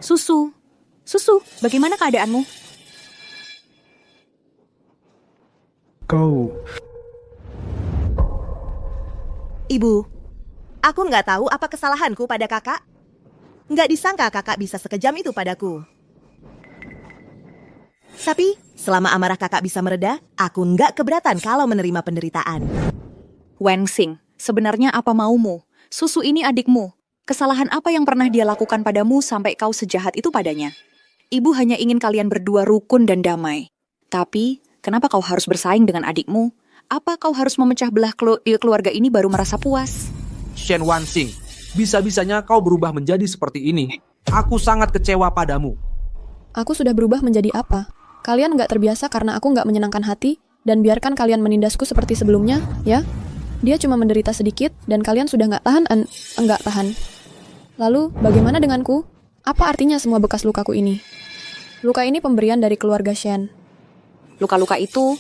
Susu. Susu, bagaimana keadaanmu? Kau... Ibu, aku nggak tahu apa kesalahanku pada kakak. Nggak disangka kakak bisa sekejam itu padaku. Tapi, selama amarah kakak bisa mereda, aku nggak keberatan kalau menerima penderitaan. Wengsing, sebenarnya apa maumu? Susu ini adikmu. Kesalahan apa yang pernah dia lakukan padamu sampai kau sejahat itu padanya? Ibu hanya ingin kalian berdua rukun dan damai. Tapi, kenapa kau harus bersaing dengan adikmu? Apa kau harus memecah belah keluarga ini baru merasa puas? Shen Wanxing, bisa-bisanya kau berubah menjadi seperti ini. Aku sangat kecewa padamu. Aku sudah berubah menjadi apa? Kalian nggak terbiasa karena aku nggak menyenangkan hati, dan biarkan kalian menindasku seperti sebelumnya, ya? Dia cuma menderita sedikit, dan kalian sudah nggak tahan. Lalu, bagaimana denganku? Apa artinya semua bekas lukaku ini? Luka ini pemberian dari keluarga Shen. Luka-luka itu...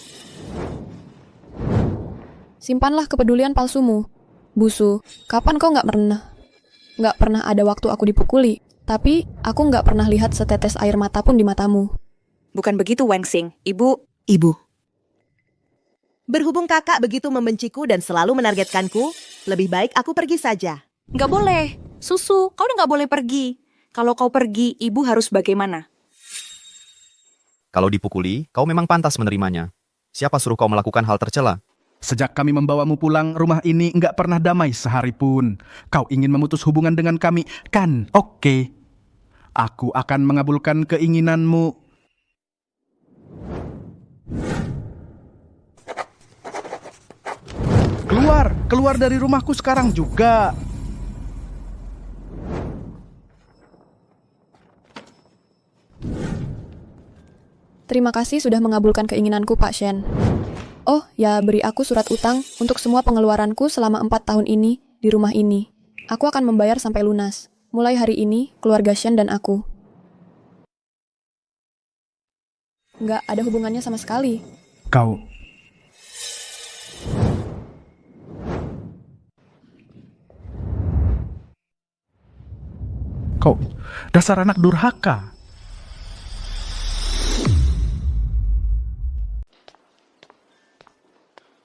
Simpanlah kepedulian palsumu. Busu, kapan kau nggak pernah ada waktu aku dipukuli, tapi aku nggak pernah lihat setetes air mata pun di matamu. Bukan begitu, Wengsing. Ibu... Ibu. Berhubung kakak begitu membenciku dan selalu menargetkanku, lebih baik aku pergi saja. Nggak boleh. Susu, kau nggak boleh pergi. Kalau kau pergi, ibu harus bagaimana? Kalau dipukuli, kau memang pantas menerimanya. Siapa suruh kau melakukan hal tercela? Sejak kami membawamu pulang, rumah ini nggak pernah damai sehari pun. Kau ingin memutus hubungan dengan kami, kan? Oke. Aku akan mengabulkan keinginanmu. Keluar dari rumahku sekarang juga. Terima kasih sudah mengabulkan keinginanku, Pak Shen. Oh, ya beri aku surat utang untuk semua pengeluaranku selama 4 tahun ini di rumah ini. Aku akan membayar sampai lunas. Mulai hari ini, keluarga Shen dan aku. Nggak ada hubungannya sama sekali. Kau... Kau, dasar anak durhaka.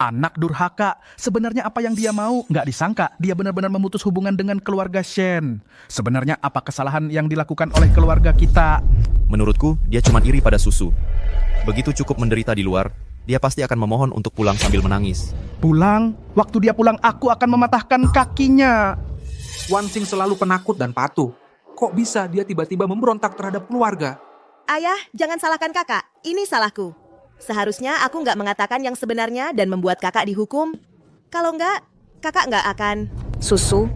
Anak durhaka, sebenarnya apa yang dia mau? Nggak disangka, dia benar-benar memutus hubungan dengan keluarga Shen. Sebenarnya apa kesalahan yang dilakukan oleh keluarga kita? Menurutku, dia cuma iri pada Susu. Begitu cukup menderita di luar, dia pasti akan memohon untuk pulang sambil menangis. Pulang? Waktu dia pulang, aku akan mematahkan kakinya. Wanxing selalu penakut dan patuh. Kok bisa dia tiba-tiba memberontak terhadap keluarga? Ayah, jangan salahkan kakak. Ini salahku. Seharusnya aku nggak mengatakan yang sebenarnya dan membuat kakak dihukum. Kalau nggak, kakak nggak akan... Susu,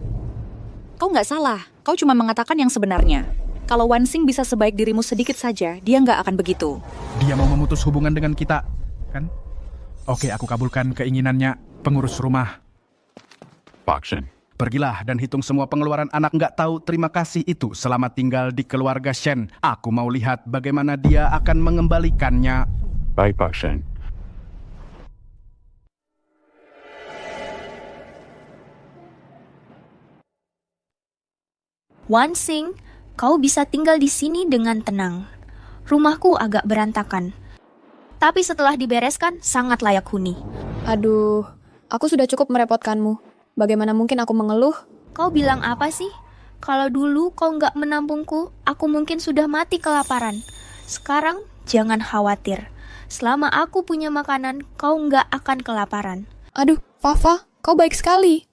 kau nggak salah. Kau cuma mengatakan yang sebenarnya. Kalau Wanxing bisa sebaik dirimu sedikit saja, dia nggak akan begitu. Dia mau memutus hubungan dengan kita, kan? Oke, aku kabulkan keinginannya, pengurus rumah. Pak Shen. Pergilah dan hitung semua pengeluaran anak nggak tahu terima kasih itu selama tinggal di keluarga Shen. Aku mau lihat bagaimana dia akan mengembalikannya. Baik, Pak Shen. Wanxing, kau bisa tinggal di sini dengan tenang. Rumahku agak berantakan. Tapi setelah dibereskan, sangat layak huni. Aduh, aku sudah cukup merepotkanmu. Bagaimana mungkin aku mengeluh? Kau bilang apa sih? Kalau dulu kau nggak menampungku, aku mungkin sudah mati kelaparan. Sekarang, jangan khawatir. Selama aku punya makanan, kau nggak akan kelaparan. Aduh, Papa, kau baik sekali.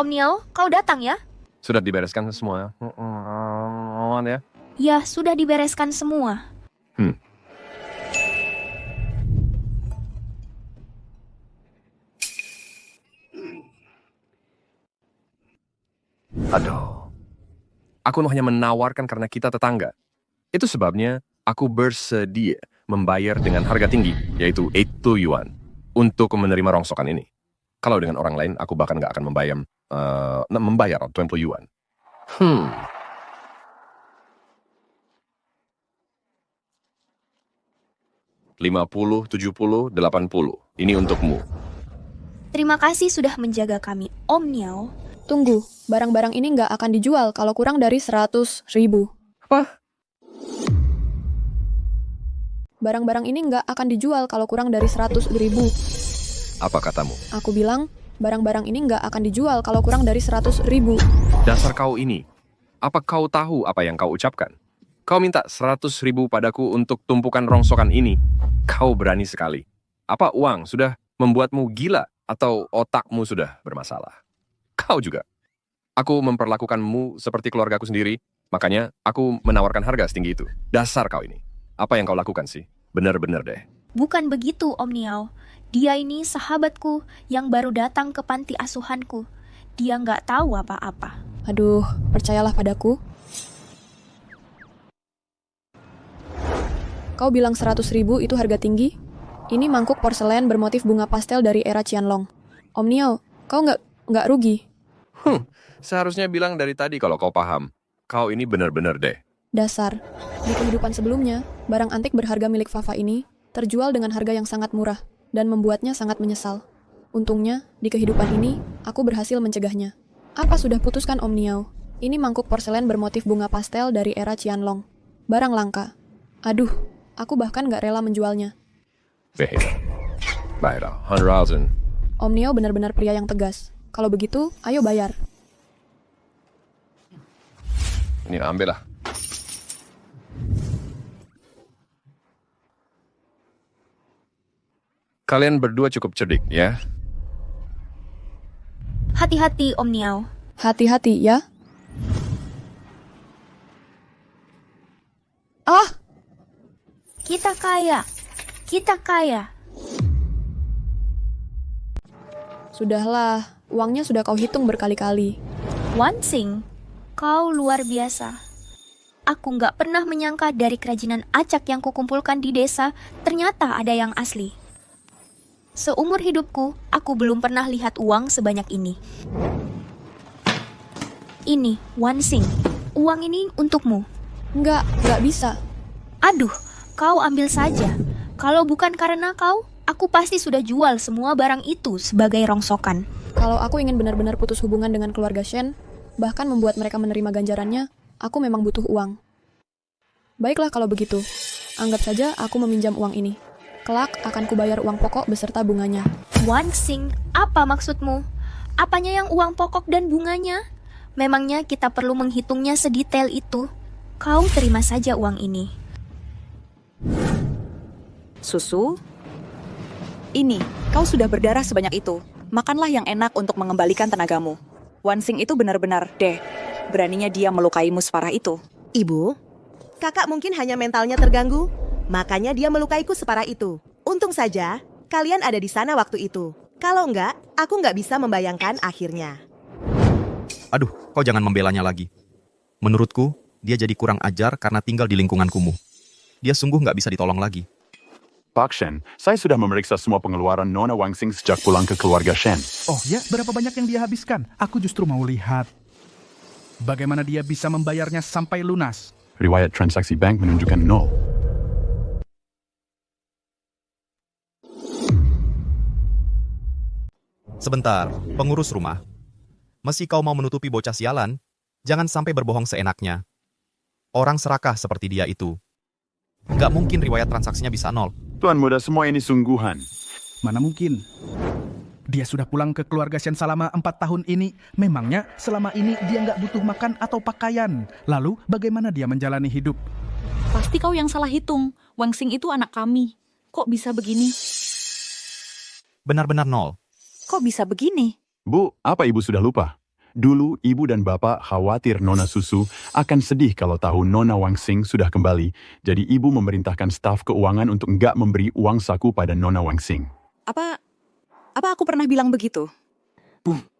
Om Niao, kau datang ya? Sudah dibereskan semua ya? Ya, sudah dibereskan semua. Aduh. Aku hanya menawarkan karena kita tetangga. Itu sebabnya aku bersedia membayar dengan harga tinggi, yaitu 80 yuan, untuk menerima rongsokan ini. Kalau dengan orang lain, aku bahkan nggak akan membayar 20 yuan. 50, 70, 80. Ini untukmu. Terima kasih sudah menjaga kami, Om Niao. Tunggu, barang-barang ini nggak akan dijual kalau kurang dari 100.000. Apa? Barang-barang ini nggak akan dijual kalau kurang dari 100.000. Apa katamu? Aku bilang, barang-barang ini nggak akan dijual kalau kurang dari 100.000. Dasar kau ini. Apa kau tahu apa yang kau ucapkan? Kau minta 100.000 padaku untuk tumpukan rongsokan ini. Kau berani sekali. Apa uang sudah membuatmu gila atau otakmu sudah bermasalah? Kau juga. Aku memperlakukanmu seperti keluargaku sendiri, makanya aku menawarkan harga setinggi itu. Dasar kau ini. Apa yang kau lakukan sih? Bener-bener deh. Bukan begitu, Om Niao. Dia ini sahabatku yang baru datang ke panti asuhanku. Dia nggak tahu apa-apa. Aduh, percayalah padaku. Kau bilang 100.000 itu harga tinggi? Ini mangkuk porselen bermotif bunga pastel dari era Qianlong. Om Niao, kau nggak rugi? Seharusnya bilang dari tadi kalau kau paham. Kau ini bener-bener deh. Dasar. Di kehidupan sebelumnya, barang antik berharga milik Fafa ini terjual dengan harga yang sangat murah dan membuatnya sangat menyesal. Untungnya, di kehidupan ini, aku berhasil mencegahnya. Apa sudah putuskan Om Niao? Ini mangkuk porselen bermotif bunga pastel dari era Qianlong. Barang langka. Aduh, aku bahkan nggak rela menjualnya. Baiklah, 100,000. Om Niao benar-benar pria yang tegas. Kalau begitu, ayo bayar. Ini ambillah. Kalian berdua cukup cerdik, ya? Hati-hati, Om Niao. Hati-hati ya. Ah! Kita kaya. Kita kaya. Sudahlah, uangnya sudah kau hitung berkali-kali. Wan Xing, kau luar biasa. Aku nggak pernah menyangka dari kerajinan acak yang kukumpulkan di desa, ternyata ada yang asli. Seumur hidupku, aku belum pernah lihat uang sebanyak ini. Ini, Wan Xing. Uang ini untukmu. Nggak bisa. Aduh, kau ambil saja. Kalau bukan karena kau, aku pasti sudah jual semua barang itu sebagai rongsokan. Kalau aku ingin benar-benar putus hubungan dengan keluarga Shen, bahkan membuat mereka menerima ganjarannya, aku memang butuh uang. Baiklah kalau begitu. Anggap saja aku meminjam uang ini. Kelak akan kubayar uang pokok beserta bunganya. Wan Xing, apa maksudmu? Apanya yang uang pokok dan bunganya? Memangnya kita perlu menghitungnya sedetail itu? Kau terima saja uang ini. Susu, ini, kau sudah berdarah sebanyak itu. Makanlah yang enak untuk mengembalikan tenagamu. Wan Xing itu benar-benar, deh, beraninya dia melukaimu separah itu. Ibu, kakak mungkin hanya mentalnya terganggu, makanya dia melukaiku separah itu. Untung saja, kalian ada di sana waktu itu. Kalau enggak, aku nggak bisa membayangkan akhirnya. Aduh, kau jangan membelanya lagi. Menurutku, dia jadi kurang ajar karena tinggal di lingkungan kumuh. Dia sungguh nggak bisa ditolong lagi. Pak Shen, saya sudah memeriksa semua pengeluaran Nona Wang Xing sejak pulang ke keluarga Shen. Oh ya, berapa banyak yang dia habiskan? Aku justru mau lihat bagaimana dia bisa membayarnya sampai lunas. Riwayat transaksi bank menunjukkan 0. Sebentar, pengurus rumah. Meski kau mau menutupi bocah sialan, jangan sampai berbohong seenaknya. Orang serakah seperti dia itu. Nggak mungkin riwayat transaksinya bisa 0. Tuan muda, semua ini sungguhan. Mana mungkin? Dia sudah pulang ke keluarga Shen selama 4 tahun ini. Memangnya selama ini dia nggak butuh makan atau pakaian. Lalu bagaimana dia menjalani hidup? Pasti kau yang salah hitung. Wan Xing itu anak kami. Kok bisa begini? Benar-benar 0. Kok bisa begini? Bu, apa ibu sudah lupa? Dulu ibu dan bapak khawatir Nona Susu akan sedih kalau tahu Nona Wang Xing sudah kembali. Jadi ibu memerintahkan staf keuangan untuk nggak memberi uang saku pada Nona Wang Xing. Apa aku pernah bilang begitu?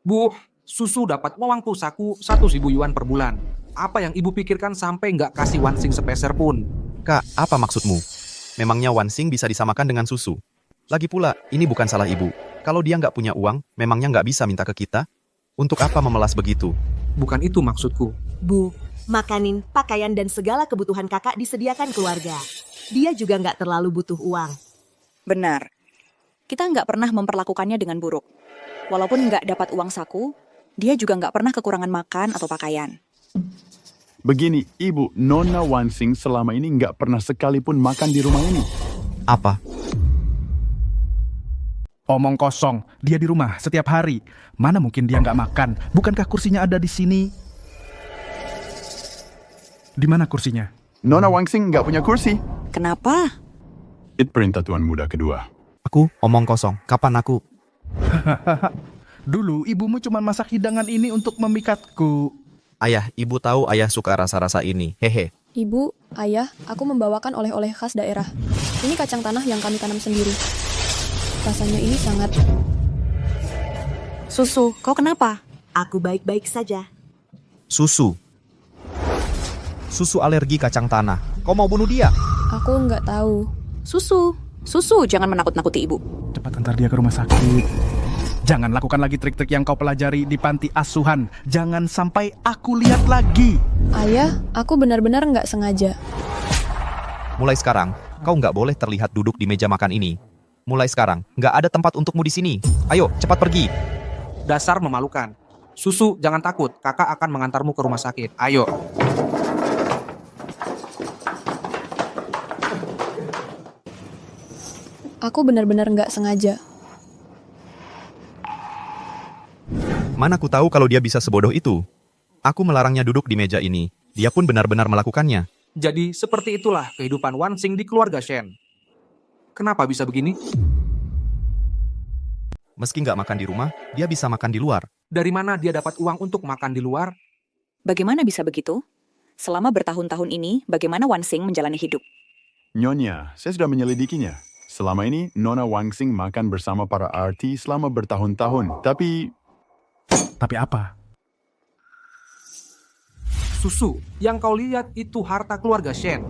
Bu, Susu dapat uang saku 1.000 yuan per bulan. Apa yang ibu pikirkan sampai nggak kasih Wan Xing sepeser pun? Kak, apa maksudmu? Memangnya Wan Xing bisa disamakan dengan Susu? Lagi pula, ini bukan salah ibu. Kalau dia nggak punya uang, memangnya nggak bisa minta ke kita? Untuk apa memelas begitu? Bukan itu maksudku. Bu, makanin, pakaian, dan segala kebutuhan kakak disediakan keluarga. Dia juga nggak terlalu butuh uang. Benar. Kita nggak pernah memperlakukannya dengan buruk. Walaupun nggak dapat uang saku, Dia juga nggak pernah kekurangan makan atau pakaian. Begini, Ibu, Nona Wansing selama ini nggak pernah sekalipun makan di rumah ini. Apa? Omong kosong, dia di rumah setiap hari. Mana mungkin dia nggak makan? Bukankah kursinya ada di sini? Di mana kursinya? Nona Wansing nggak punya kursi. Kenapa? Itu perintah Tuan Muda kedua. Aku omong kosong. Kapan aku? Dulu ibumu cuma masak hidangan ini untuk memikatku. Ayah, ibu tahu ayah suka rasa-rasa ini. Hehe. Ibu, ayah, aku membawakan oleh-oleh khas daerah. Ini kacang tanah yang kami tanam sendiri. Rasanya ini sangat... Susu, kau kenapa? Aku baik-baik saja. Susu. Susu alergi kacang tanah. Kau mau bunuh dia? Aku nggak tahu. Susu, jangan menakut-nakuti ibu. Cepat antar dia ke rumah sakit. Jangan lakukan lagi trik-trik yang kau pelajari di panti asuhan. Jangan sampai aku lihat lagi. Ayah, aku benar-benar nggak sengaja. Mulai sekarang, kau nggak boleh terlihat duduk di meja makan ini. Mulai sekarang, nggak ada tempat untukmu di sini. Ayo, cepat pergi. Dasar memalukan. Susu, jangan takut. Kakak akan mengantarmu ke rumah sakit. Ayo. Aku benar-benar nggak sengaja. Mana ku tahu kalau dia bisa sebodoh itu. Aku melarangnya duduk di meja ini. Dia pun benar-benar melakukannya. Jadi seperti itulah kehidupan Wansing di keluarga Shen. Kenapa bisa begini? Meski nggak makan di rumah, dia bisa makan di luar. Dari mana dia dapat uang untuk makan di luar? Bagaimana bisa begitu? Selama bertahun-tahun ini, bagaimana Wansing menjalani hidup? Nyonya, saya sudah menyelidikinya. Selama ini, Nona Wansing makan bersama para artis selama bertahun-tahun. Tapi apa? Susu, yang kau lihat itu harta keluarga Shen.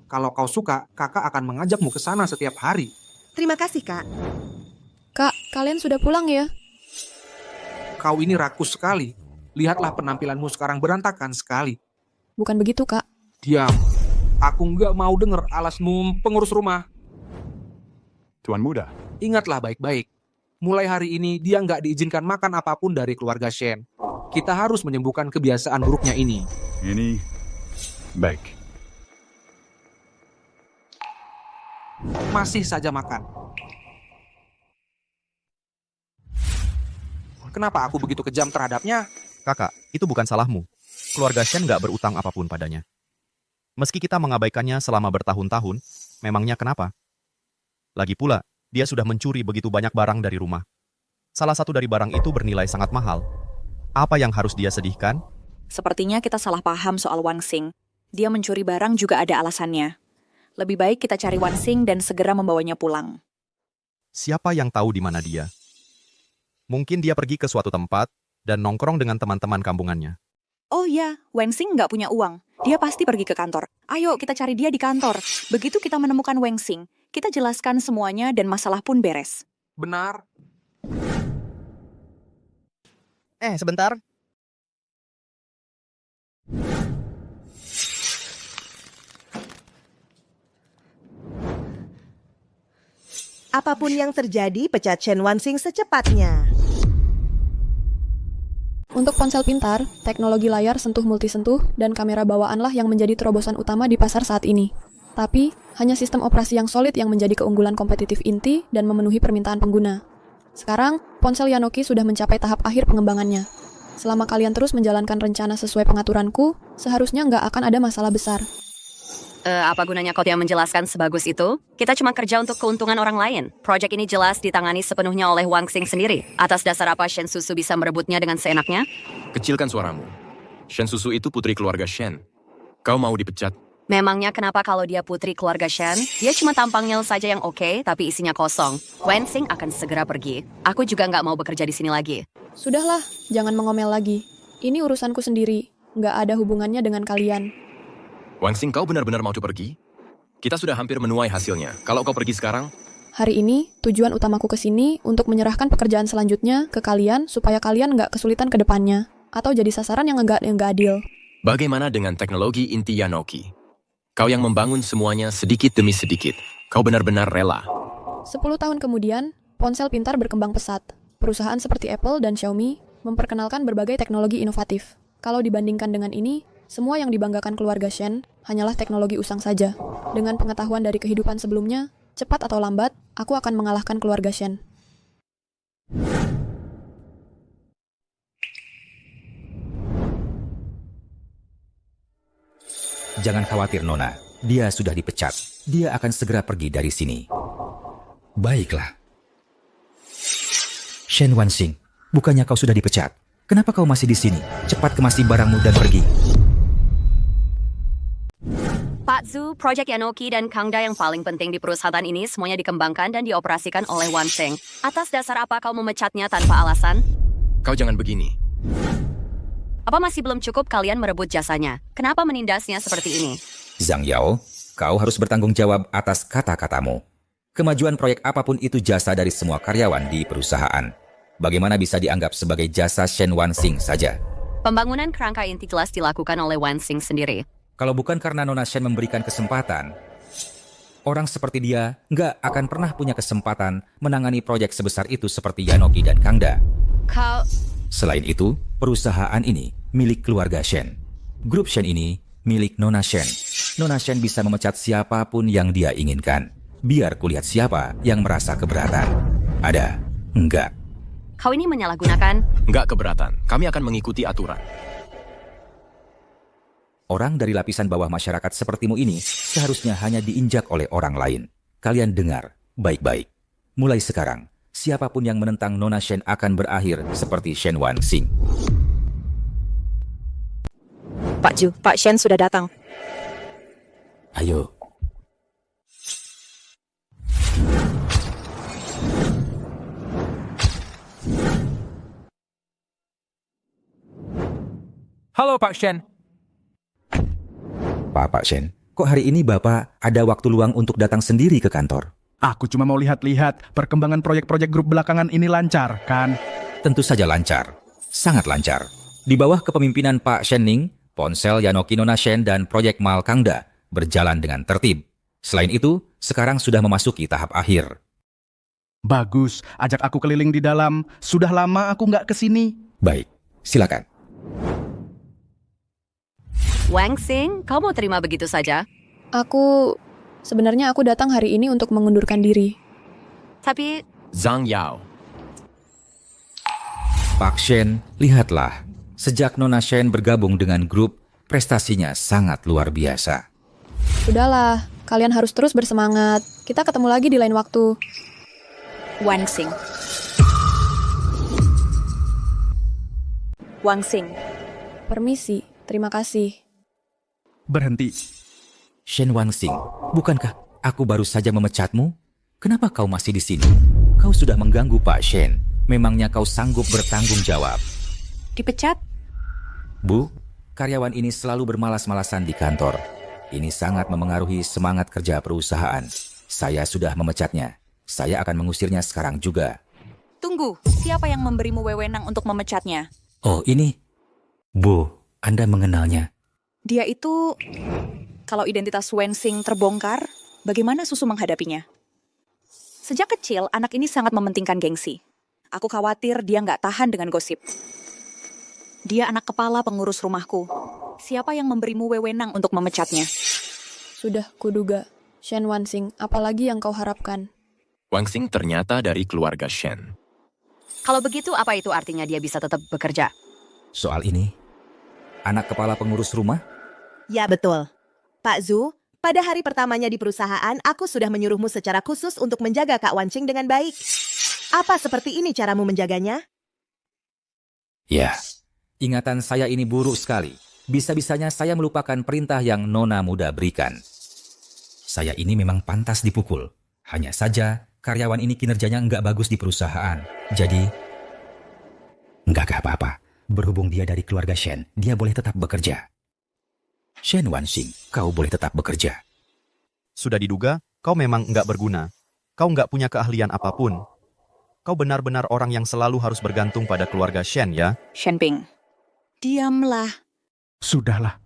Kalau kau suka, kakak akan mengajakmu ke sana setiap hari. Terima kasih, Kak. Kak, kalian sudah pulang ya? Kau ini rakus sekali. Lihatlah penampilanmu sekarang berantakan sekali. Bukan begitu, Kak. Diam. Aku nggak mau denger alasmu, pengurus rumah. Tuan Muda, Ingatlah baik-baik. Mulai hari ini dia nggak diizinkan makan apapun dari keluarga Shen. Kita harus menyembuhkan kebiasaan buruknya ini. ini baik. Masih saja makan. Kenapa aku begitu kejam terhadapnya? Kakak, itu bukan salahmu. Keluarga Shen nggak berutang apapun padanya. Meski kita mengabaikannya selama bertahun-tahun, memangnya kenapa? Lagi pula, dia sudah mencuri begitu banyak barang dari rumah. Salah satu dari barang itu bernilai sangat mahal. Apa yang harus dia sedihkan? Sepertinya kita salah paham soal Wansing. Dia mencuri barang juga ada alasannya. Lebih baik kita cari Wansing dan segera membawanya pulang. Siapa yang tahu di mana dia? Mungkin dia pergi ke suatu tempat dan nongkrong dengan teman-teman kampungannya. Oh ya, Wansing nggak punya uang. Dia pasti pergi ke kantor. Ayo kita cari dia di kantor. Begitu kita menemukan Wansing, kita jelaskan semuanya dan masalah pun beres. Benar. Sebentar. Apapun yang terjadi, pecat Shen Wansing secepatnya. Untuk ponsel pintar, teknologi layar sentuh multisentuh dan kamera bawaanlah yang menjadi terobosan utama di pasar saat ini. Tapi, hanya sistem operasi yang solid yang menjadi keunggulan kompetitif inti dan memenuhi permintaan pengguna. Sekarang, ponsel Yanoki sudah mencapai tahap akhir pengembangannya. Selama kalian terus menjalankan rencana sesuai pengaturanku, seharusnya nggak akan ada masalah besar. Apa gunanya kau tidak menjelaskan sebagus itu? Kita cuma kerja untuk keuntungan orang lain. Proyek ini jelas ditangani sepenuhnya oleh Wansing sendiri. Atas dasar apa Shen Susu bisa merebutnya dengan seenaknya? Kecilkan suaramu. Shen Susu itu putri keluarga Shen. Kau mau dipecat? Memangnya kenapa kalau dia putri keluarga Shen? Dia cuma tampangnya saja yang oke, tapi isinya kosong. Wansing akan segera pergi. Aku juga nggak mau bekerja di sini lagi. Sudahlah, jangan mengomel lagi. Ini urusanku sendiri. Nggak ada hubungannya dengan kalian. Wansing, kau benar-benar mau pergi? Kita sudah hampir menuai hasilnya. Kalau kau pergi sekarang... Hari ini, tujuan utamaku ke sini untuk menyerahkan pekerjaan selanjutnya ke kalian supaya kalian nggak kesulitan ke depannya. Atau jadi sasaran yang nggak adil. Bagaimana dengan teknologi inti Yanoki? Kau yang membangun semuanya sedikit demi sedikit. Kau benar-benar rela. 10 tahun kemudian, ponsel pintar berkembang pesat. Perusahaan seperti Apple dan Xiaomi memperkenalkan berbagai teknologi inovatif. Kalau dibandingkan dengan ini, semua yang dibanggakan keluarga Shen hanyalah teknologi usang saja. Dengan pengetahuan dari kehidupan sebelumnya, cepat atau lambat, aku akan mengalahkan keluarga Shen. Jangan khawatir, Nona. Dia sudah dipecat. Dia akan segera pergi dari sini. Baiklah. Shen Wanxing, bukannya kau sudah dipecat? Kenapa kau masih di sini? Cepat kemasi barangmu dan pergi. Pak Zhu, proyek Yanoki dan Kangda yang paling penting di perusahaan ini semuanya dikembangkan dan dioperasikan oleh Wanxing. Atas dasar apa kau memecatnya tanpa alasan? Kau jangan begini. Apa masih belum cukup kalian merebut jasanya? Kenapa menindasnya seperti ini? Zhang Yao, kau harus bertanggung jawab atas kata-katamu. Kemajuan proyek apapun itu jasa dari semua karyawan di perusahaan. Bagaimana bisa dianggap sebagai jasa Shen Wanxing saja? Pembangunan kerangka inti jelas dilakukan oleh Wanxing sendiri. Kalau bukan karena Nona Shen memberikan kesempatan, orang seperti dia nggak akan pernah punya kesempatan menangani proyek sebesar itu seperti Yanoki dan Kangda. Kau... Selain itu, perusahaan ini milik keluarga Shen. Grup Shen ini milik Nona Shen. Nona Shen bisa memecat siapapun yang dia inginkan. Biar kulihat siapa yang merasa keberatan. Ada? Enggak. Kau ini menyalahgunakan... Enggak keberatan. Kami akan mengikuti aturan. Orang dari lapisan bawah masyarakat sepertimu ini seharusnya hanya diinjak oleh orang lain. Kalian dengar baik-baik. Mulai sekarang, siapapun yang menentang Nona Shen akan berakhir seperti Shen Wanxing. Pak Zhu, Pak Shen sudah datang. Ayo. Halo Pak Shen. Pak Shen, kok hari ini Bapak ada waktu luang untuk datang sendiri ke kantor? Aku cuma mau lihat-lihat perkembangan proyek-proyek grup belakangan ini lancar, kan? Tentu saja lancar. Sangat lancar. Di bawah kepemimpinan Pak Shen Ning, ponsel Yanoki Nona Shen dan proyek Mal Kangda berjalan dengan tertib. Selain itu, sekarang sudah memasuki tahap akhir. Bagus, ajak aku keliling di dalam. Sudah lama aku nggak kesini. Baik, silakan. Wanxing, kau mau terima begitu saja? Sebenarnya aku datang hari ini untuk mengundurkan diri. Tapi... Zhang Yao. Pak Shen, lihatlah. Sejak Nona Shen bergabung dengan grup, prestasinya sangat luar biasa. Udahlah, kalian harus terus bersemangat. Kita ketemu lagi di lain waktu. Wanxing. Wanxing. Permisi, terima kasih. Berhenti. Shen Wanxing, bukankah aku baru saja memecatmu? Kenapa kau masih di sini? Kau sudah mengganggu Pak Shen. Memangnya kau sanggup bertanggung jawab? Dipecat? Bu, karyawan ini selalu bermalas-malasan di kantor. Ini sangat memengaruhi semangat kerja perusahaan. Saya sudah memecatnya. Saya akan mengusirnya sekarang juga. Tunggu, siapa yang memberimu wewenang untuk memecatnya? Oh, ini? Bu, Anda mengenalnya? Dia itu... Kalau identitas Wanxing terbongkar, bagaimana Susu menghadapinya? Sejak kecil, anak ini sangat mementingkan gengsi. Aku khawatir dia nggak tahan dengan gosip. Dia anak kepala pengurus rumahku. Siapa yang memberimu wewenang untuk memecatnya? Sudah kuduga. Shen Wanxing, apalagi yang kau harapkan? Wanxing ternyata dari keluarga Shen. Kalau begitu, apa itu artinya dia bisa tetap bekerja? Soal ini, anak kepala pengurus rumah? Ya betul. Pak Zhu, pada hari pertamanya di perusahaan, aku sudah menyuruhmu secara khusus untuk menjaga Kak Wanxing dengan baik. Apa seperti ini caramu menjaganya? Ya, ingatan saya ini buruk sekali. Bisa-bisanya saya melupakan perintah yang Nona muda berikan. Saya ini memang pantas dipukul. Hanya saja, karyawan ini kinerjanya nggak bagus di perusahaan. Jadi, nggak apa-apa. Berhubung dia dari keluarga Shen, dia boleh tetap bekerja. Shen Wanxing, kau boleh tetap bekerja. Sudah diduga, kau memang nggak berguna. Kau nggak punya keahlian apapun. Kau benar-benar orang yang selalu harus bergantung pada keluarga Shen, ya? Shenping, diamlah. Sudahlah.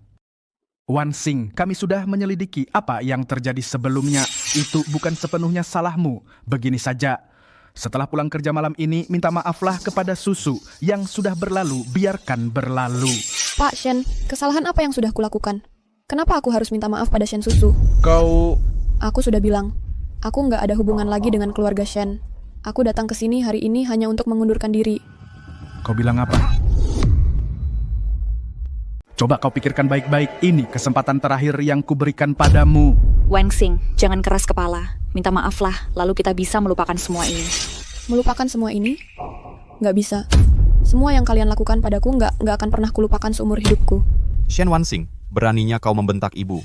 Wanxing, kami sudah menyelidiki apa yang terjadi sebelumnya. Itu bukan sepenuhnya salahmu. Begini saja, Setelah pulang kerja malam ini, minta maaflah kepada Susu. Yang sudah berlalu, biarkan berlalu. Pak Shen, kesalahan apa yang sudah kulakukan? Kenapa aku harus minta maaf pada Shen Susu? Kau... Aku sudah bilang, aku nggak ada hubungan lagi dengan keluarga Shen. Aku datang ke sini hari ini hanya untuk mengundurkan diri. Kau bilang apa? Coba kau pikirkan baik-baik, ini kesempatan terakhir yang kuberikan padamu. Wangsing, jangan keras kepala. Minta maaflah, lalu kita bisa melupakan semua ini. Melupakan semua ini? Nggak bisa. Semua yang kalian lakukan padaku nggak akan pernah kulupakan seumur hidupku. Shen Wansing, beraninya kau membentak ibu.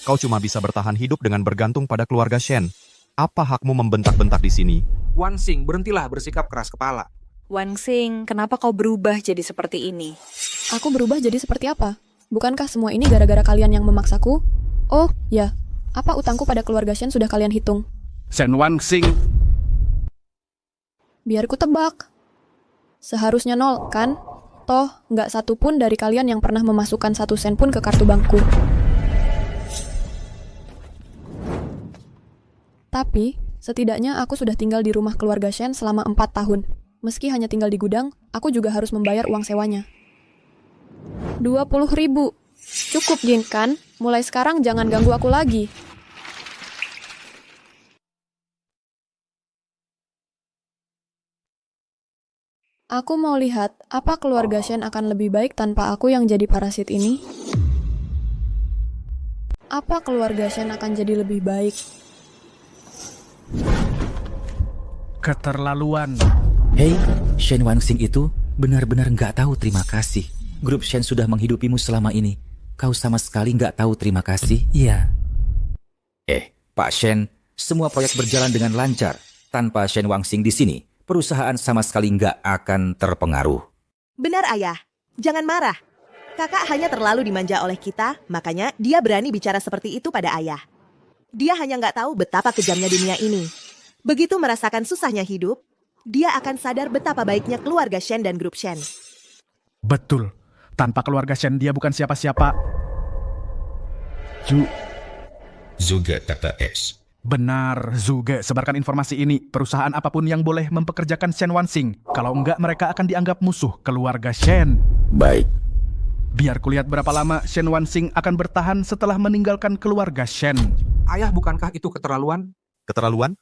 Kau cuma bisa bertahan hidup dengan bergantung pada keluarga Shen. Apa hakmu membentak-bentak di sini? Wansing, berhentilah bersikap keras kepala. Wangsing, kenapa kau berubah jadi seperti ini? Aku berubah jadi seperti apa? Bukankah semua ini gara-gara kalian yang memaksaku? Oh, ya. Apa utangku pada keluarga Shen sudah kalian hitung? Shen Wansing. Biar ku tebak. Seharusnya 0, kan? Toh, nggak satu pun dari kalian yang pernah memasukkan 1 sen pun ke kartu bankku. Tapi, setidaknya aku sudah tinggal di rumah keluarga Shen selama 4 tahun. Meski hanya tinggal di gudang, aku juga harus membayar uang sewanya. 20.000. Cukup, Jin, kan? Mulai sekarang jangan ganggu aku lagi. Aku mau lihat apa keluarga Shen akan lebih baik tanpa aku yang jadi parasit ini. Apa keluarga Shen akan jadi lebih baik? Keterlaluan. Hei, Shen Wansing itu benar-benar nggak tahu terima kasih. Grup Shen sudah menghidupimu selama ini. Kau sama sekali nggak tahu terima kasih, iya. Pak Shen, semua proyek berjalan dengan lancar. Tanpa Shen Wansing di sini, perusahaan sama sekali nggak akan terpengaruh. Benar, Ayah. Jangan marah. Kakak hanya terlalu dimanja oleh kita, makanya dia berani bicara seperti itu pada Ayah. Dia hanya nggak tahu betapa kejamnya dunia ini. Begitu merasakan susahnya hidup, dia akan sadar betapa baiknya keluarga Shen dan grup Shen. Betul. Tanpa keluarga Shen dia bukan siapa-siapa. Zuge TTS. Benar, Zuge. Sebarkan informasi ini. Perusahaan apapun yang boleh mempekerjakan Shen Wansing. Kalau enggak, mereka akan dianggap musuh keluarga Shen. Baik. Biar kulihat berapa lama Shen Wansing akan bertahan setelah meninggalkan keluarga Shen. Ayah, bukankah itu keterlaluan? Keterlaluan?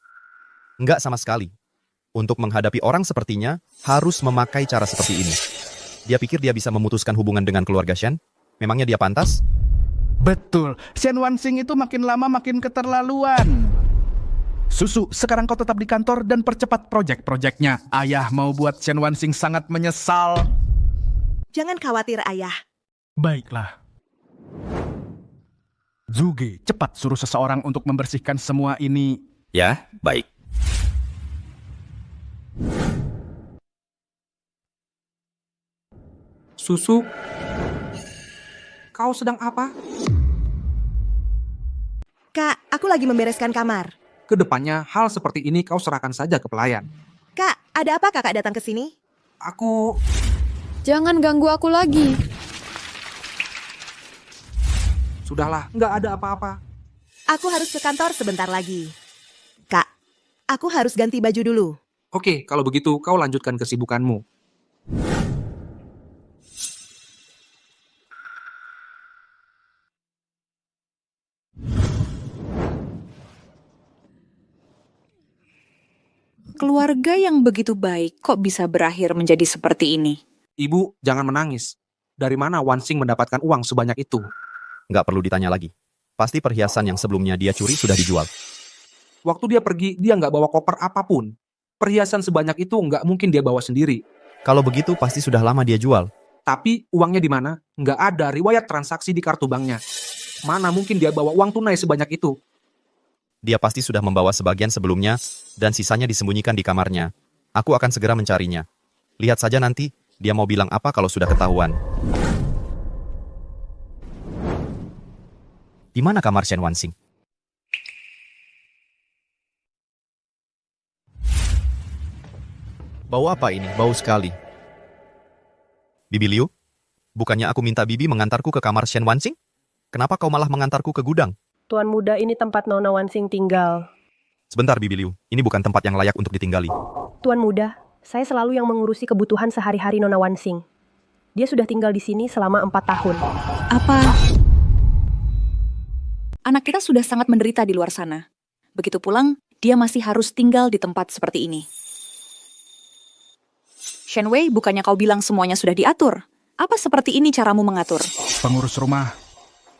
Enggak sama sekali. Untuk menghadapi orang sepertinya, harus memakai cara seperti ini. Dia pikir dia bisa memutuskan hubungan dengan keluarga Shen? Memangnya dia pantas? Betul, Shen Wansing itu makin lama makin keterlaluan. Susu, sekarang kau tetap di kantor dan percepat proyek-proyeknya. Ayah mau buat Shen Wansing sangat menyesal. Jangan khawatir, Ayah. Baiklah. Zuge, cepat suruh seseorang untuk membersihkan semua ini. Ya, baik. Susu, kau sedang apa? Kak, aku lagi membereskan kamar. Kedepannya hal seperti ini kau serahkan saja ke pelayan. Kak, ada apa kakak datang ke sini? Aku... Jangan ganggu aku lagi. Sudahlah, nggak ada apa-apa. Aku harus ke kantor sebentar lagi. Kak, aku harus ganti baju dulu. Oke, kalau begitu kau lanjutkan kesibukanmu. Keluarga yang begitu baik kok bisa berakhir menjadi seperti ini? Ibu, jangan menangis. Dari mana Wansing mendapatkan uang sebanyak itu? Nggak perlu ditanya lagi. Pasti perhiasan yang sebelumnya dia curi sudah dijual. Waktu dia pergi, dia nggak bawa koper apapun. Perhiasan sebanyak itu nggak mungkin dia bawa sendiri. Kalau begitu pasti sudah lama dia jual. Tapi uangnya di mana? Nggak ada riwayat transaksi di kartu banknya. Mana mungkin dia bawa uang tunai sebanyak itu? Dia pasti sudah membawa sebagian sebelumnya dan sisanya disembunyikan di kamarnya. Aku akan segera mencarinya. Lihat saja nanti dia mau bilang apa kalau sudah ketahuan. Di mana kamar Shen Wansing? Bau apa ini? Bau sekali. Bibi Liu? Bukannya aku minta Bibi mengantarku ke kamar Shen Wansing? Kenapa kau malah mengantarku ke gudang? Tuan muda, ini tempat Nona Wansing tinggal. Sebentar, Bibi Liu. Ini bukan tempat yang layak untuk ditinggali. Tuan Muda, saya selalu yang mengurusi kebutuhan sehari-hari Nona Wansing. Dia sudah tinggal di sini selama 4 tahun. Apa? Anak kita sudah sangat menderita di luar sana. Begitu pulang, dia masih harus tinggal di tempat seperti ini. Shenwei, bukannya kau bilang semuanya sudah diatur? Apa seperti ini caramu mengatur? Pengurus rumah.